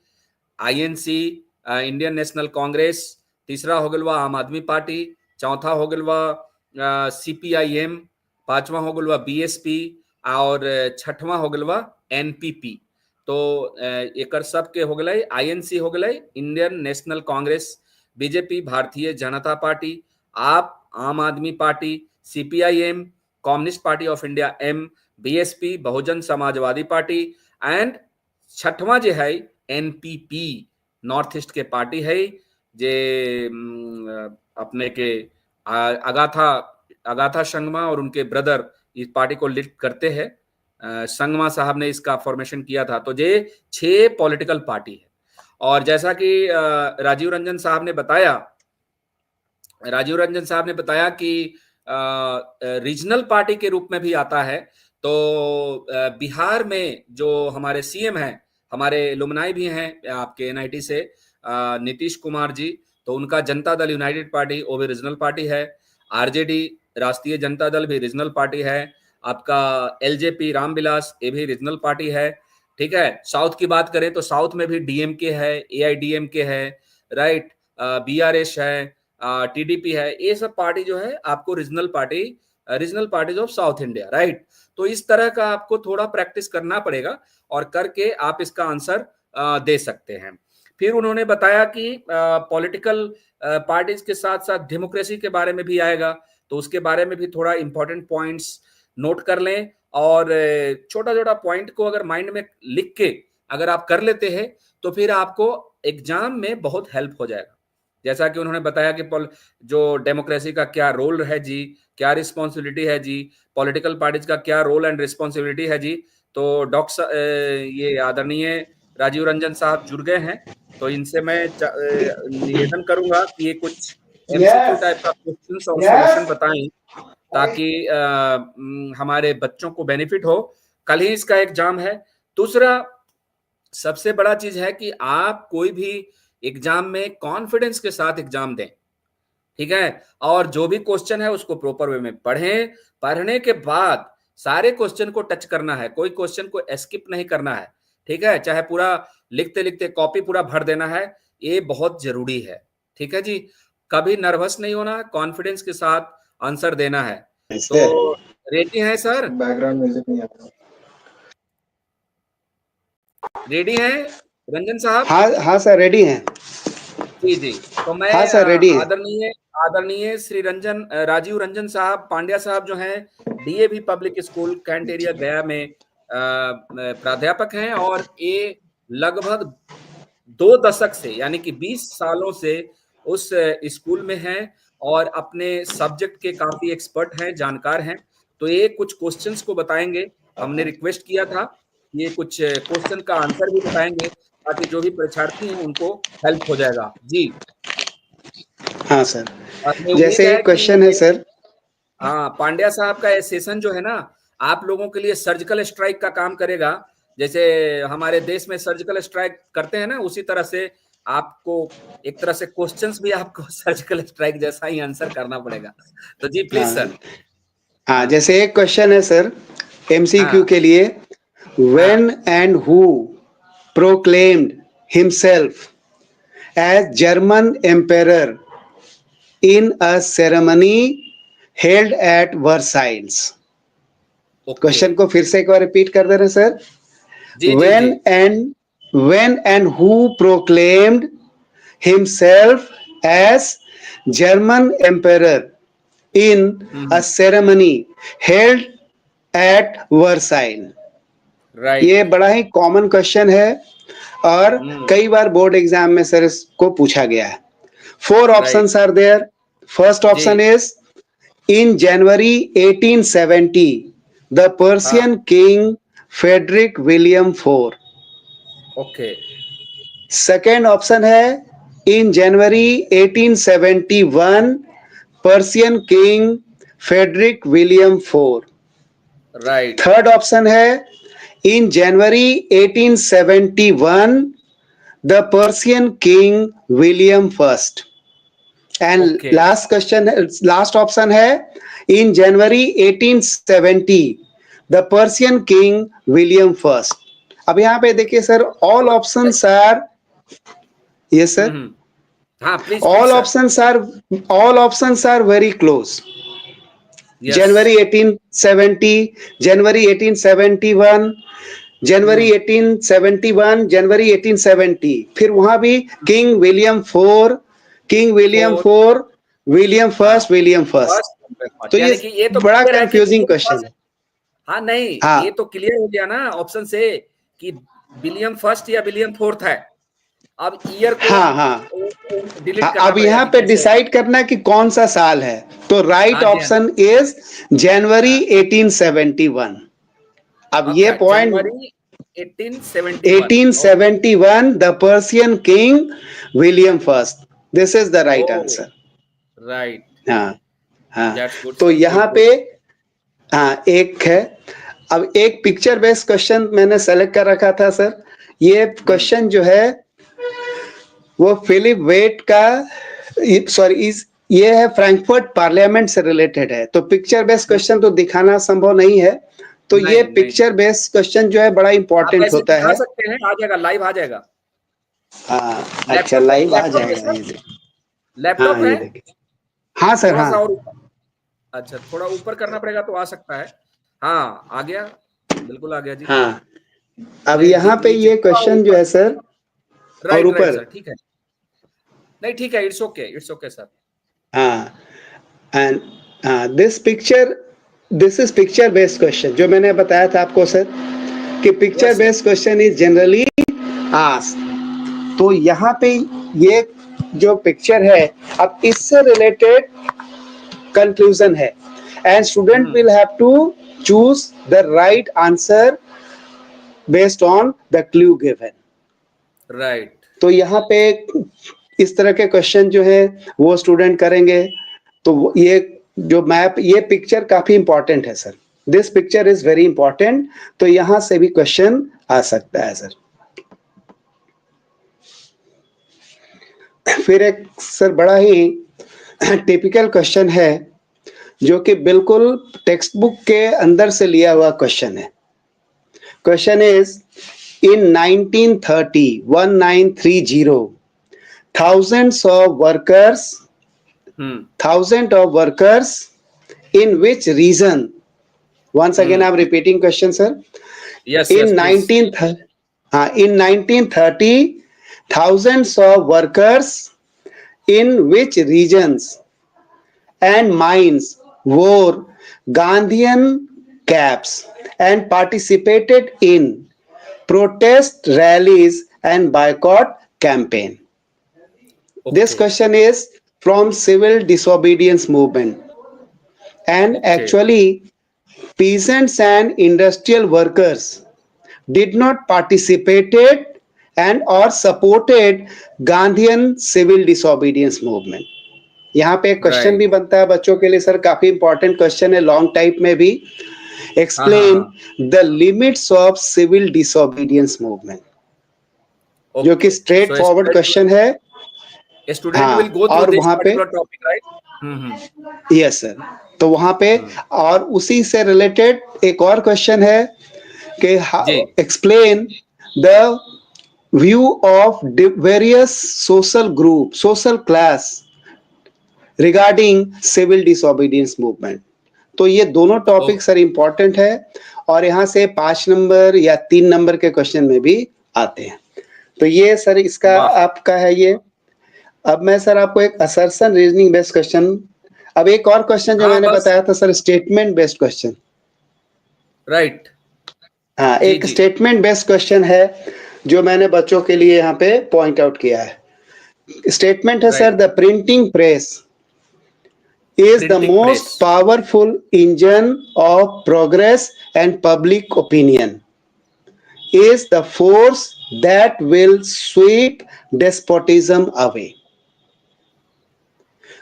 INC, Indian national Congress. तीसरा हो गया आम आदमी पार्टी. चौथा हो गया सीपीआईएम. पांचवा हो गया बीएसपी. और छठवां हो गया एनपीपी. तो एक सब के हो गए आईएनसी हो गए Indian national Congress, BJP Bharatiya Janata party, AAP Aam Aadmi Party, CPIM Communist Party of India M, BSP Bahujan Samajwadi Party, and छठवां जो है एनपीपी नॉर्थ ईस्ट के पार्टी है, जे अपने के अगाथा अगाथा संगमा और उनके ब्रदर इस पार्टी को लीड करते हैं. संगमा साहब ने इसका फॉर्मेशन किया था. तो ये 6 पॉलिटिकल पार्टी है. और जैसा कि राजीव रंजन साहब ने बताया कि रीजनल पार्टी के रूप में भी आता है. तो बिहार में जो हमारे सीएम हैं, हमारे लुमनाई भी हैं आपके एनआईटी से, नीतीश कुमार जी, तो उनका जनता दल यूनाइटेड पार्टी वो भी रीजनल पार्टी है. आरजेडी राष्ट्रीय जनता दल भी रीजनल पार्टी है. आपका एलजेपी रामविलास ये भी रीजनल पार्टी है. ठीक है. साउथ की बात करें तो साउथ में भी डीएमके है, एआईडीएमके है, राइट, बीआरएस है, टीडीपी है. ये सब पार्टी जो है आपको regional parties of south India, right. तो इस तरह का आपको थोड़ा प्रैक्टिस करना पड़ेगा और करके आप इसका आंसर दे सकते हैं। फिर उन्होंने बताया कि पॉलिटिकल पार्टीज के साथ साथ डेमोक्रेसी के बारे में भी आएगा, तो उसके बारे में भी थोड़ा इंपॉर्टेंट पॉइंट्स नोट कर लें और छोटा छोटा पॉइंट को अगर माइंड में लिख के अगर आप कर लेते हैं तो फिर आपको एग्जाम में बहुत हेल्प हो जाएगा। जैसा कि उन्होंने बताया कि जो डेमोक्रेसी का क्या रोल है जी, क्या रिस्पॉन्सिबिलिटी है जी, पॉलिटिकल पार्टीज का क्या रोल एंड रिस्पॉन्सिबिलिटी है जी। तो डॉक्टर ये आदरणीय राजीव रंजन साहब जुड़ गए हैं, तो इनसे मैं निवेदन करूंगा कि ये कुछ एमसीक्यू टाइप का क्वेश्चंस और सॉल्यूशन बताएं ताकि हमारे बच्चों को बेनिफिट हो। कल ही इसका एग्जाम है। दूसरा सबसे बड़ा चीज है कि आप कोई भी एग्जाम में कॉन्फिडेंस के साथ एग्जाम दें, ठीक है, और जो भी क्वेश्चन है उसको प्रॉपर वे में पढ़ें। पढ़ने के बाद सारे क्वेश्चन को टच करना है, कोई क्वेश्चन को स्किप नहीं करना है, ठीक है, चाहे पूरा लिखते लिखते कॉपी पूरा भर देना है, ये बहुत जरूरी है, ठीक है जी। कभी नर्वस नहीं होना, कॉन्फिडेंस के साथ आंसर देना है। तो रेडी है सर? बैकग्राउंड म्यूजिक नहीं आ रहा। रेडी है रंजन साहब? हाँ हाँ सर, रेडी हैं। जी जी। तो मैं हाँ सर, रेडी हैं। आदरणीय आदरणीय श्री राजीव रंजन साहब पांड्या साहब जो हैं, DAV public school cantt area Gaya में प्राध्यापक हैं और ये लगभग 2 दशक से यानी कि 20 सालों से उस स्कूल में हैं और अपने सब्जेक्ट के काफी एक्सपर्ट हैं, जानकार हैं। तो ये कुछ क्वेश्चंस को बताएंगे, हमने रिक्वेस्ट किया था, ये कुछ क्वेश्चन का आंसर भी बताएंगे ताकि जो भी परीक्षार्थी हैं उनको हेल्प हो जाएगा जी। हाँ सर, हमें जैसे उम्मीद है एक क्वेश्चन कि है सर। हाँ, पांड्या साहब का ये सेशन जो है ना, आप लोगों के लिए सर्जिकल स्ट्राइक का काम करेगा। जैसे हमारे देश में सर्जिकल स्ट्राइक करते हैं ना, उसी तरह से आपको एक तरह से क्वेश्चंस भी आपको सर्जिकल स्ट्राइक जैसा ही आंसर करना पड़ेगा। तो जी प्लीज हाँ सर। हाँ, जैसे एक क्वेश्चन है सर एमसीक्यू हाँ के लिए। व्हेन हाँ and who proclaimed himself as German emperor in a ceremony held at Versailles? Okay question को फिर से एक बार रिपीट कर दे रहे हैं सर। जी जी जी। when and who proclaimed himself as German emperor in a ceremony held at Versailles? ये राइट। बड़ा ही कॉमन क्वेश्चन है और कई बार बोर्ड एग्जाम में सर इसको पूछा गया है। 4 right options are there. First जी। Option is in January 1870 the हाँ Persian king Frederick William IV. Okay second option है in January 1871 Persian king Frederick William four. Right third option है in January 1871 the Persian king William first. And okay last option है in January 1870 the Persian king William first. अब यहाँ पे देखिए सर, all options are, yes sir, हाँ please please sir. all options are very close. Yes January 1870, January 1871, January 1871, January 1870, फिर वहां भी king William four, William first, William first. तो यानी ये कि ये तो बड़ा क्लियर है कि कंफ्यूजिंग विलियम क्वेश्चन फर्स्ट। है। हाँ नहीं, हाँ ये तो क्लियर हो गया ना ऑप्शन से कि विलियम फर्स्ट या विलियम फोर्थ है। अब ईयर को हाँ हाँ डिलीट हाँ, करना अब पड़ेगा यहाँ कि पे कैसे। डिसाइड करना कि कौन सा साल है। तो राइट हाँ जी हाँ ऑप्शन इज जनवरी हाँ। 1871। अब ये अच्छा, point January 1871। Okay 1871 the Persian king William first, this is the ओ राइट आंसर। राइट। हाँ हाँ, दैट्स गुड तो सर, यहाँ गुड पे गुड। हाँ एक है। अब एक पिक्चर बेस्ड क्वेश्चन मैंने सेलेक्ट कर रखा था सर। ये क्वेश्चन जो है वो फिलिप वेट का, सॉरी इस ये है फ्रैंकफर्ट पार्लियामेंट से रिलेटेड है। तो पिक्चर बेस्ड क्वेश्चन तो दिखाना संभव नहीं है, तो ये नहीं नहीं, पिक्चर बेस्ड क्वेश्चन जो है बड़ा आप इंपॉर्टेंट ऐसे होता दिखा है। सकते हैं, आ जाएगा, लाइव आ जाएगा। हाँ अच्छा, लैपटॉप है, लाइव आ लैपटॉप है जाएगा सर, ये देखिए। हाँ लैपटॉप है। ये देखिए, हाँ सर थोड़ा हाँ। सा और ऊपर, अच्छा थोड़ा ऊपर करना पड़ेगा तो आ सकता है। हाँ आ गया, बिल्कुल आ गया जी। हाँ, अब नहीं यहाँ पे ये चिपका क्वेश्चन जो ऊपर। है सर, और राइट राइट ऊपर, सर, ठीक है। नहीं ठीक है, इट्स ओके सर। हाँ, and this is picture based question, जो मैंने बताया था आपको सर कि picture yes based yes. Question is generally asked. तो यहाँ पे ये जो पिक्चर है, अब इससे रिलेटेड कंक्लूजन है, and student will have to choose the right answer based on the clue given. Right. तो यहाँ पे इस तरह के क्वेश्चन जो है वो स्टूडेंट करेंगे। तो ये जो मैप, ये पिक्चर काफी इंपॉर्टेंट है sir, this picture is very important. तो यहां से भी क्वेश्चन आ सकता है सर। फिर एक सर बड़ा ही टिपिकल क्वेश्चन है, जो कि बिल्कुल टेक्स्ट बुक के अंदर से लिया हुआ क्वेश्चन है। Question is, in 1930 hmm thousands of workers in which region, once again I'm repeating question sir, yes yes in please. 1930 thousands of workers in which regions and mines wore Gandhian caps and participated in protest rallies and boycott campaign. This okay question is from civil disobedience movement, and okay actually peasants and industrial workers did not participated and or supported Gandhian civil disobedience movement. यहाँ पे एक question भी right. बनता है बच्चों के लिए sir, काफी इंपॉर्टेंट क्वेश्चन है, लॉन्ग टाइप में भी। हाँ हाँ एक्सप्लेन हाँ। The limits of civil disobedience movement, जो कि okay straight so forward student, question है। स्टूडेंट विल हाँ, गो थ्रू और दिस वहां पे, particular topic right. Yes sir, तो वहां पे हम्म। और उसी से रिलेटेड एक और क्वेश्चन है कि जी। Explain the view of various social group, social class regarding civil disobedience movement. तो ये दोनों टॉपिक ओके सर इंपॉर्टेंट है, और यहाँ से 5 नंबर या 3 नंबर के क्वेश्चन में भी आते हैं। तो ये सर इसका वाह। आपका है ये। अब मैं सर आपको एक असर्शन रीजनिंग बेस्ड क्वेश्चन, अब एक और क्वेश्चन जो हाँ मैंने बस। बताया था sir, statement based question. Right. हाँ, जी एक जी। स्टेटमेंट बेस्ड क्वेश्चन है जो मैंने बच्चों के लिए यहाँ पे पॉइंट आउट किया है। स्टेटमेंट है sir, right. The printing press is the printing press. most powerful engine of progress and public opinion, is the force that will sweep despotism away.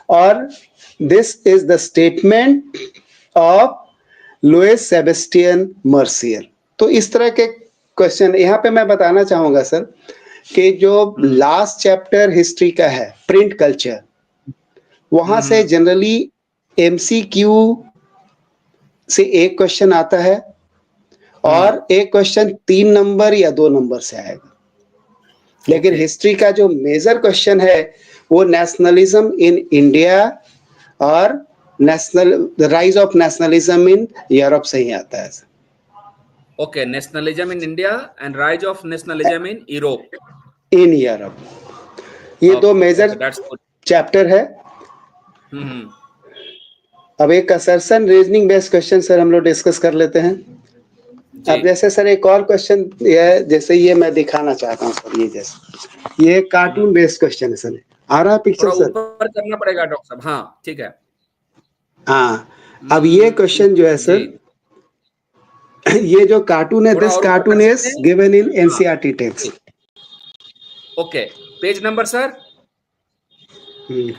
Or this is the statement of Louis Sebastien Mercier. तो इस तरह के question यहाँ पे मैं बताना चाहूंगा sir कि जो लास्ट चैप्टर हिस्ट्री का है, प्रिंट कल्चर, वहां से जनरली एमसीक्यू से एक क्वेश्चन आता है, और एक क्वेश्चन 3 नंबर या 2 नंबर से आएगा। लेकिन ओके हिस्ट्री का जो मेजर क्वेश्चन है वो नेशनलिज्म इन इंडिया और national rise of nationalism in Europe से ही आता है okay. Nationalism in India and rise of nationalism in Europe. In Europe. ये दो okay major okay that's good. Chapter है। हम्म। अब एक assertion reasoning based question sir हम लोग डिस्कस कर लेते हैं। जी। अब जैसे सर एक और क्वेश्चन ये, जैसे ये मैं दिखाना चाहता हूँ सर, ये जैसे ये कार्टून बेस्ड क्वेश्चन है सर, आ रहा है पिक्चर थोड़ा सर? ऊपर करना पड़ेगा डॉक्टर साहब, हाँ ठीक है। हाँ, अब ये क्वेश्चन जो है जी। सर, ये जो कार्टून है, थोड़ा दिस और ऊपर कर कार्टून इज सकते हैं। गिवन इन हाँ एनसीईआरटी जी। Text. Okay. Page number sir.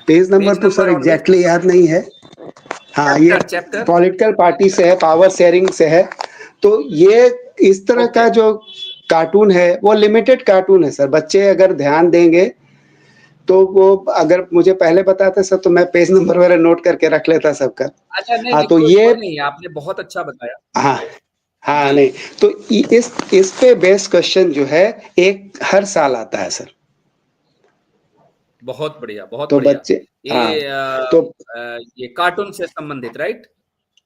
Page number page तो सर नंबर और विच एग्जैक्टली याद नहीं है। हाँ, ये चैप्टर चैप्टर। पॉलिटिकल पार्टी से है, पावर शेयरिंग से है। तो ये इस तरह ओके का जो कार्टून है वो लिमिटेड कार्टून है सर, बच्चे अगर ध्यान देंगे तो वो, अगर मुझे पहले बताते सर तो मैं पेज नंबर वगैरह नोट करके रख लेता सबका। अच्छा। नहीं हाँ नहीं, तो ये, कोई नहीं, आपने बहुत अच्छा बताया। हाँ हाँ, जी। नहीं तो इस पे बेस्ड क्वेश्चन जो है एक हर साल आता है सर। बहुत बढ़िया बहुत तो बढ़िया। बच्चे, हाँ, ये तो ये कार्टून से संबंधित राइट।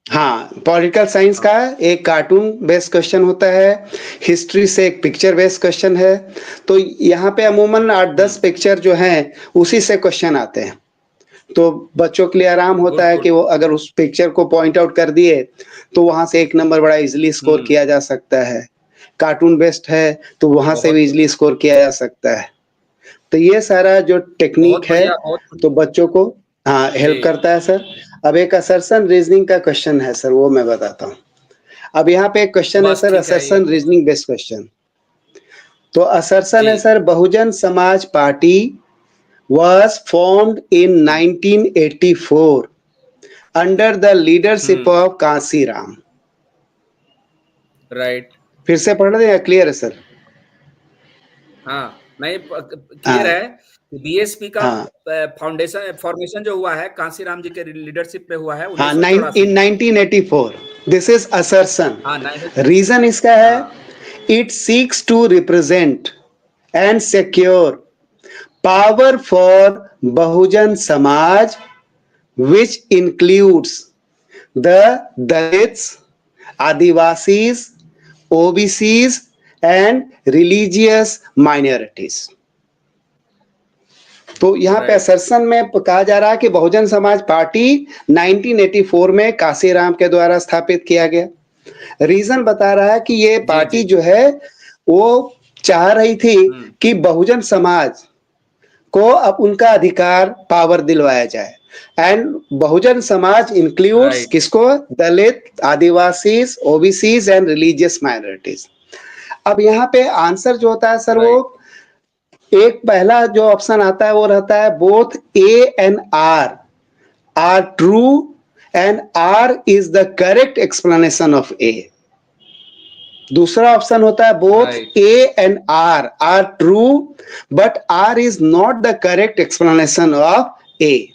हाँ, पॉलिटिकल साइंस हाँ, का एक कार्टून बेस्ड क्वेश्चन होता है, हिस्ट्री से एक पिक्चर बेस्ड क्वेश्चन है। तो यहाँ पे अमूमन 8-10 पिक्चर जो हैं उसी से क्वेश्चन आते हैं। तो बच्चों के लिए आराम होता गुड है कि गुड। वो अगर उस पिक्चर को पॉइंट आउट कर दिए तो वहां से 1 नंबर बड़ा इजिली स्कोर हम्म, किया जा सकता है। कार्टून बेस्ड है तो वहां से बहुत भी इजिली स्कोर किया जा सकता है। तो ये सारा जो टेक्निक बहुत है बढ़िया, बहुत तो बढ़िया। बच्चों को हाँ जी, हेल्प करता है सर। अब एक असर्शन रीजनिंग का क्वेश्चन है सर, वो मैं बताता हूँ। अब यहाँ पे एक क्वेश्चन है बस सर, ठीक है ये। Assertion reasoning based question. तो असर्शन जी, है sir, Bahujan Samaj party was formed in 1984 under the leadership hmm, of Kanshi Ram. Right. फिर से पढ़ दें या क्लियर है सर? हाँ, नहीं क्लियर हाँ है कि बीएसपी का हाँ फाउंडेशन फॉर्मेशन जो हुआ है कांसीराम जी के लीडरशिप पे हुआ है हाँ, 1984 इन में। 1984। This is assertion. हाँ, 19। रीजन इसका है, हाँ, it seeks to represent and secure power for Bahujan Samaj which includes the Dalits, Adivasis, OBCs and religious minorities। तो यहाँ पे राइट, असर्सन में कहा जा रहा है कि बहुजन समाज पार्टी 1984 में काशीराम के द्वारा स्थापित किया गया। रीजन बता रहा है कि ये जी, पार्टी जी। जो है वो चाह रही थी हुँ, कि बहुजन समाज को अब उनका अधिकार पावर दिलवाया जाए। And Bahujan Samaj includes right, किसको? Dalit, Adivasis, OBCs and religious minorities. अब यहाँ पे आंसर जो होता है सर, वो राइट। एक पहला जो ऑप्शन आता है वो रहता है both A and R true and R is the correct explanation of A. दूसरा ऑप्शन होता है both right. A and R true but R is not the correct explanation of A.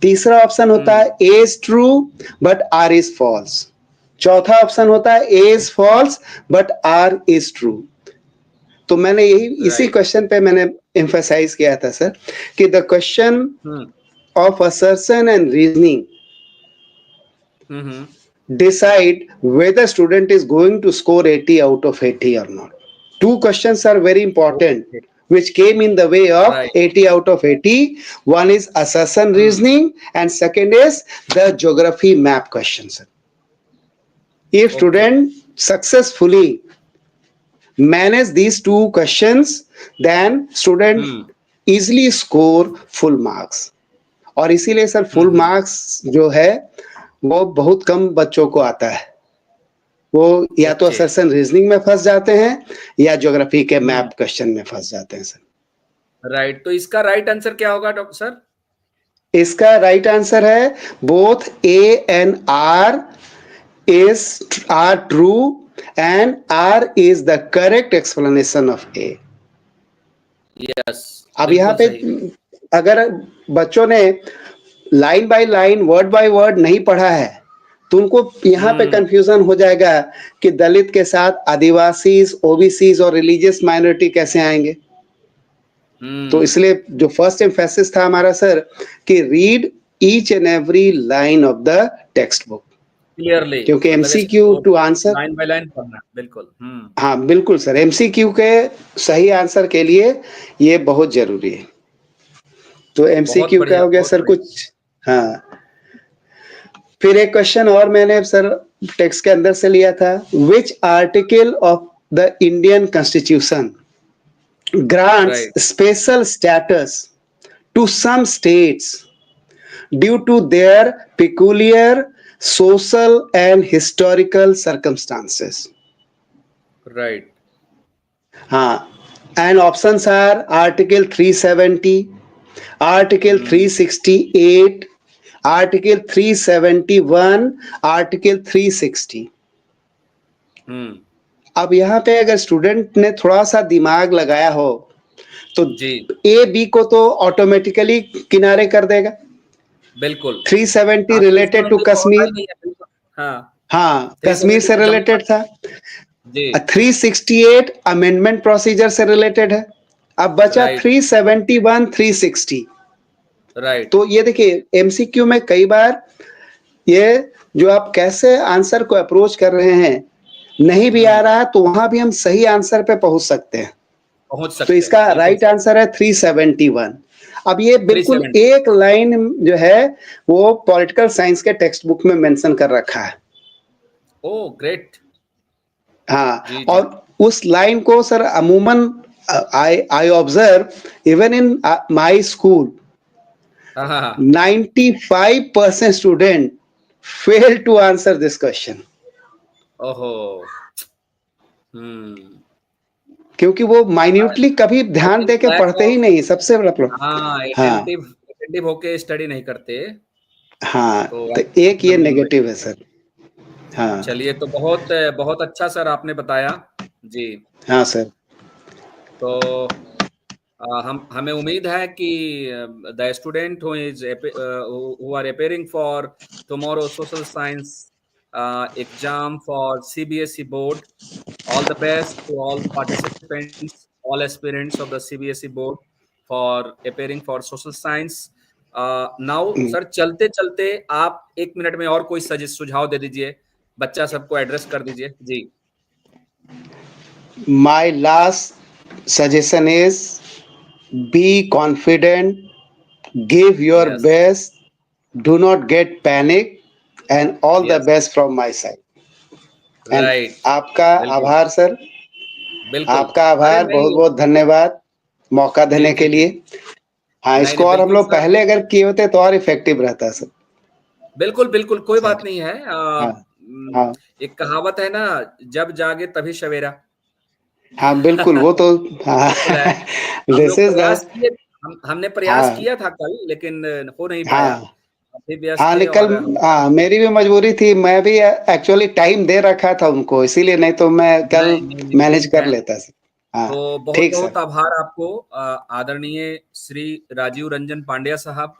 तीसरा ऑप्शन होता है हुँ, A is true but R is false. चौथा ऑप्शन होता है A is false but R is true. तो मैंने यही इसी राइट। क्वेश्चन पे मैंने एम्फेसाइज किया था सर कि the question hmm, of assertion and reasoning hmm, hmm. decide whether student is going to score 80 out of 80 or not. Two questions are very important okay, which came in the way of right. 80 out of 80. One is assertion hmm, reasoning and second is the geography map questions. If okay. student successfully manage these two questions, then student hmm, easily score full marks. और इसीलिए sir हुँ, full हुँ। Marks जो है वो बहुत कम बच्चों को आता है। वो या तो ओके। असर्शन रीजनिंग में फंस जाते हैं या ज्योग्राफी के हुँ, मैप क्वेश्चन में फंस जाते हैं सर। राइट। तो इसका राइट आंसर क्या होगा डॉक्टर सर? इसका राइट आंसर है both A and R true and R is the correct explanation of A. Yes, अब यहाँ बिल्कुल पे सही। अगर बच्चों ने line by line word by word नहीं पढ़ा है तो उनको यहाँ पे हुँ, कंफ्यूजन हो जाएगा कि दलित के साथ आदिवासीज, ओबीसीज और रिलीजियस माइनॉरिटी कैसे आएंगे। तो हुँ। इसलिए जो फर्स्ट एम्फेसिस था हमारा सर कि read each and every line of the textbook, clearly क्योंकि मतलब एमसीक्यू इसको to answer. Line by line पढ़ना है, बिल्कुल। हुँ, हाँ बिल्कुल सर, एमसीक्यू के सही आंसर के लिए ये बहुत जरूरी है। तो बहुत एमसीक्यू का बढ़िया, हो गया बहुत सर बढ़िया। कुछ। हाँ, फिर एक क्वेश्चन और मैंने सर टेक्स्ट के अंदर से लिया था, which article of the Indian constitution grants right, special status to some states due to their peculiar social and historical circumstances। Right. हाँ, and options are Article 370, Article hmm, 368, Article 371, Article 360। हुँ। अब यहाँ पे अगर स्टूडेंट ने थोड़ा सा दिमाग लगाया हो तो जी, ए बी को तो ऑटोमेटिकली किनारे कर देगा। बिल्कुल। 370 हाँ, रिलेटेड टू 370 तो होता ही कश्मीर। नहीं है, बिल्कुल। हाँ, हाँ, कश्मीर 370 से तो जम्मू रिलेटेड था। जी, 368 अमेंडमेंट प्रोसीजर से रिलेटेड है। अब बचा राइट, 371, 360। राइट। तो ये देखिए एमसीक्यू में कई बार ये जो आप कैसे आंसर को अप्रोच कर रहे हैं, नहीं भी आ रहा है तो वहां भी हम सही आंसर पे पहुंच सकते हैं। पहुंच तो सकते हैं, इसका बिल्कुल राइट आंसर है 371। अब ये बिल्कुल 370। एक लाइन जो है वो पॉलिटिकल साइंस के टेक्स्ट बुक में मेंशन कर रखा है। Oh great. हाँ, जी जी। और उस लाइन को सर अमूमन I I observe even in my school हाँ हाँ हाँ। 95% student fail to answer this question, ओहो। हम्म। क्योंकि वो माइन्यूटली कभी आई ध्यान थिंक दे के लैक पढ़ते ही ऑफ, नहीं, सबसे बड़ा प्रॉब्लम। हाँ हाँ अटेंटिव, अटेंटिव होके स्टडी नहीं करते। हाँ, तो तो एक ये प्रॉब्लम है। नेगेटिव है सर। हाँ चलिए, तो बहुत बहुत अच्छा सर आपने बताया। जी। हाँ सर। तो हम हमें उम्मीद है कि the student who is who are appearing for tomorrow social science exam for CBSE board, all the best to all participants, all aspirants of the CBSE board for appearing for social science. Now sir, चलते चलते आप 1 minute में और कोई suggest सुझाव दे दीजिए, बच्चा सबको एड्रेस कर दीजिए जी। My last suggestion is be confident, give your yes. Best, do not get panic, and all the yes. Best from my side. And right. आपका बिल्कुल। आभार सर, बिल्कुल। आपका अरे आभार, बहुत नहीं। बहुत धन्यवाद मौका जी देने जी के जी। लिए। हाँ, नहीं इसको नहीं, और हम बिल्कुल लोग सर। पहले अगर किए होते तो और इफेक्टिव रहता सर। बिल्कुल बिल्कुल, कोई बात सर नहीं है। हाँ हाँ एक कहावत है ना, जब जागे तभी सवेरा। हाँ, बिल्कुल वो तो। हाँ बिल्कुल है। हम दिस लोग इज द। प्रयास किए, हमने प्रयास हाँ किया था कल, लेकिन हो नहीं पाया। हाँ अभी व्यस्त हाँ, थे निकल। और हमारा। हाँ, मेरी भी मजबूरी थी, मैं भी एक्चुअली टाइम दे रखा था उनको, इसीलिए, नहीं तो मैं कल नहीं नहीं नहीं, मैनेज ठीक कर है। लेता सर। हाँ तो बहुत ठीक बहुत सर। आभार आपको, आदरणीय श्री राजीव रंजन पांड्या साहब।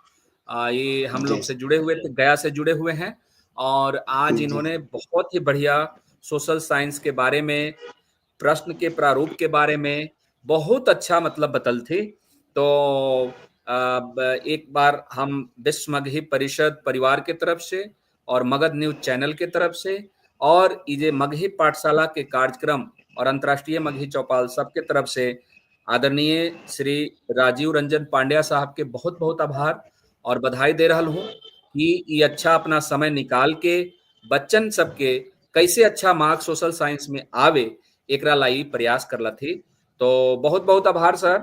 ये हम जी लोग से सर। जुड़े हुए थे, गया से जुड़े हुए हैं। और आज जी इन्होंने बहुत ही बढ़िया सोशल साइंस के बारे में, प्रश्न के प्रारूप के बारे में बहुत अच्छा मतलब बतल थी। तो एक बार हम विश्व मगही परिषद परिवार के तरफ से और मगध न्यूज चैनल के तरफ से और इजे मगही पाठशाला के कार्यक्रम और अंतर्राष्ट्रीय मगही चौपाल सबके तरफ से आदरणीय श्री राजीव रंजन पांड्या साहब के बहुत बहुत आभार और बधाई दे रहा हूँ कि ये अच्छा अपना समय निकाल के बच्चन सबके कैसे अच्छा मार्क्स सोशल साइंस में आवे, एकरा लाई प्रयास करला थी। तो बहुत बहुत आभार सर।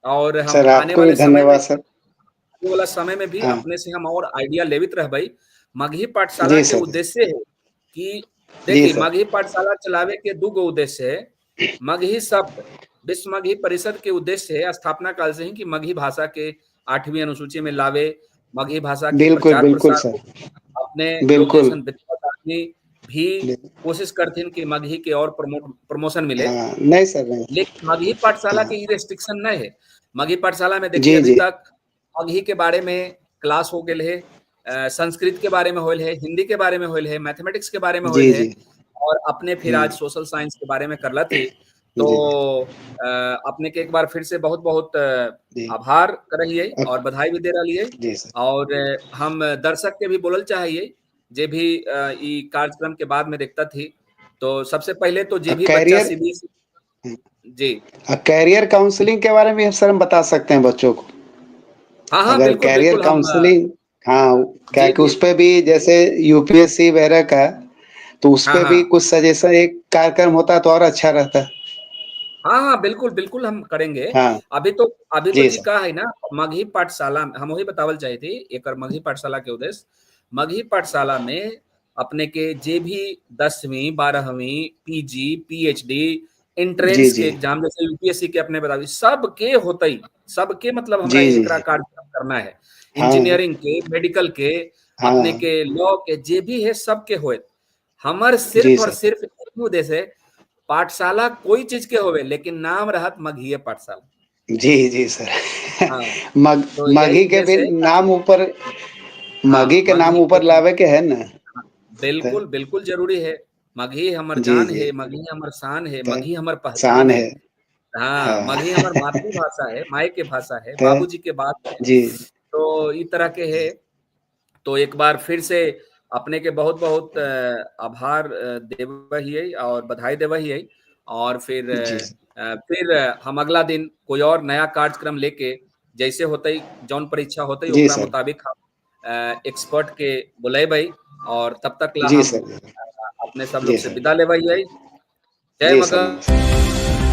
और हम सर आने आपको भी वाले समय में, धन्यवाद सर। आने वाला समय में भी हाँ अपने से हम और आइडिया लेवित रह भाई। मगही पाठशाला जी के सर। उद्देश्य है कि जी देखिए, सर। मगही पाठशाला चलावे के दो गो उद्देश्य है। मगही शब्द, विश्व मगही परिषद के उद्देश्य है स्थापना काल से ही कि मगही भाषा के 8वीं अनुसूची में लावे, मगही भाषा के बिल्कुल प्रचार बिल्कुल प्रसार सर। हो। अपने लोग बिल्कुल। जैसन विद्वत आदमी भी कोशिश करथिन कि मगही के और प्रमोशन मिले। हाँ नहीं सर, नहीं। लेकिन मगही पाठशाला हाँ के रिस्ट्रिक्शन नहीं है। मगही पाठशाला में देखिए जी अभी जी तक मगही के बारे में क्लास हो गए है, संस्कृत के बारे में होल है, हिंदी के बारे में होल है, मैथमेटिक्स के बारे में होल जी है। जी। और अपने फिर हम्म, आज सोशल साइंस के बारे में करला थी। तो जी अपने के एक बार फिर से बहुत बहुत जी। आभार करिए अब और बधाई भी दे रहिए। जी सर। और हम दर्शक के भी बोलल चाहिए, जे भी ई कार्यक्रम के बाद में देखता थी। तो सबसे पहले तो जे भी बच्चा कैरियर, सीबीएसई। जी। कैरियर काउंसलिंग के बारे में सर हम बता सकते हैं बच्चों को, हाँ हाँ, अगर बिल्कुल कैरियर बिल्कुल हम काउंसलिंग। हाँ, क्या जी कि जी। उस पे भी जैसे यूपीएससी वगैरह का, तो उस हाँ पे भी हाँ कुछ सजेशन, एक कार्यक्रम होता तो और अच्छा रहता। हाँ हाँ, बिल्कुल बिल्कुल हम करेंगे। हाँ अभी तो, अभी तो जी जी सर। का है ना, मगही पाठशाला में हम वही बतावल चाहे थे। एक मगही पाठशाला के उद्देश्य, मगही पाठशाला में अपने के जे भी 10वीं 12वीं पीजी पीएचडी जी एंट्रेंस के जी एग्जाम जैसे यूपीएससी के अपने बता सबके होते ही, सबके मतलब हमरा जी जी एक जी। कार्यक्रम करना है। हाँ इंजीनियरिंग के, मेडिकल के, अपने हाँ के लॉ के, जे भी है सबके होए। हमार जी सिर्फ और सर। सिर्फ एक ही उद्देश्य है, पाठशाला कोई चीज के होवे लेकिन नाम रहत मगहिए पाठशाला। जी जी सर। हाँ। तो यही मगही के भी उद्देश्य है। नाम ऊपर, मगही हाँ, के नाम मगही ऊपर के, लावे के है ना। हाँ, तो, बिल्कुल बिल्कुल जरूरी है। मगही हमर जी जान जी। है, मगही हमर शान है, तो मगही हमर पहचान शान है। है। हाँ, हाँ मगही हमर मातृभाषा है, माय के भाषा है, तो बाबूजी के बात है। जी तो इस तरह के है। तो एक बार फिर से अपने के बहुत बहुत आभार देवहिए और बधाई देवहिए। और जी सर। फिर हम अगला दिन कोई और नया कार्यक्रम लेके जैसे होते जौन परीक्षा होते जी ओकरा सर। मुताबिक हम एक्सपर्ट के बुलेबै। और तब तक ला जी हम सर। अपने सब लोग जी से सर। विदा लेबै। जय जी सर, मगध। नमस्कार।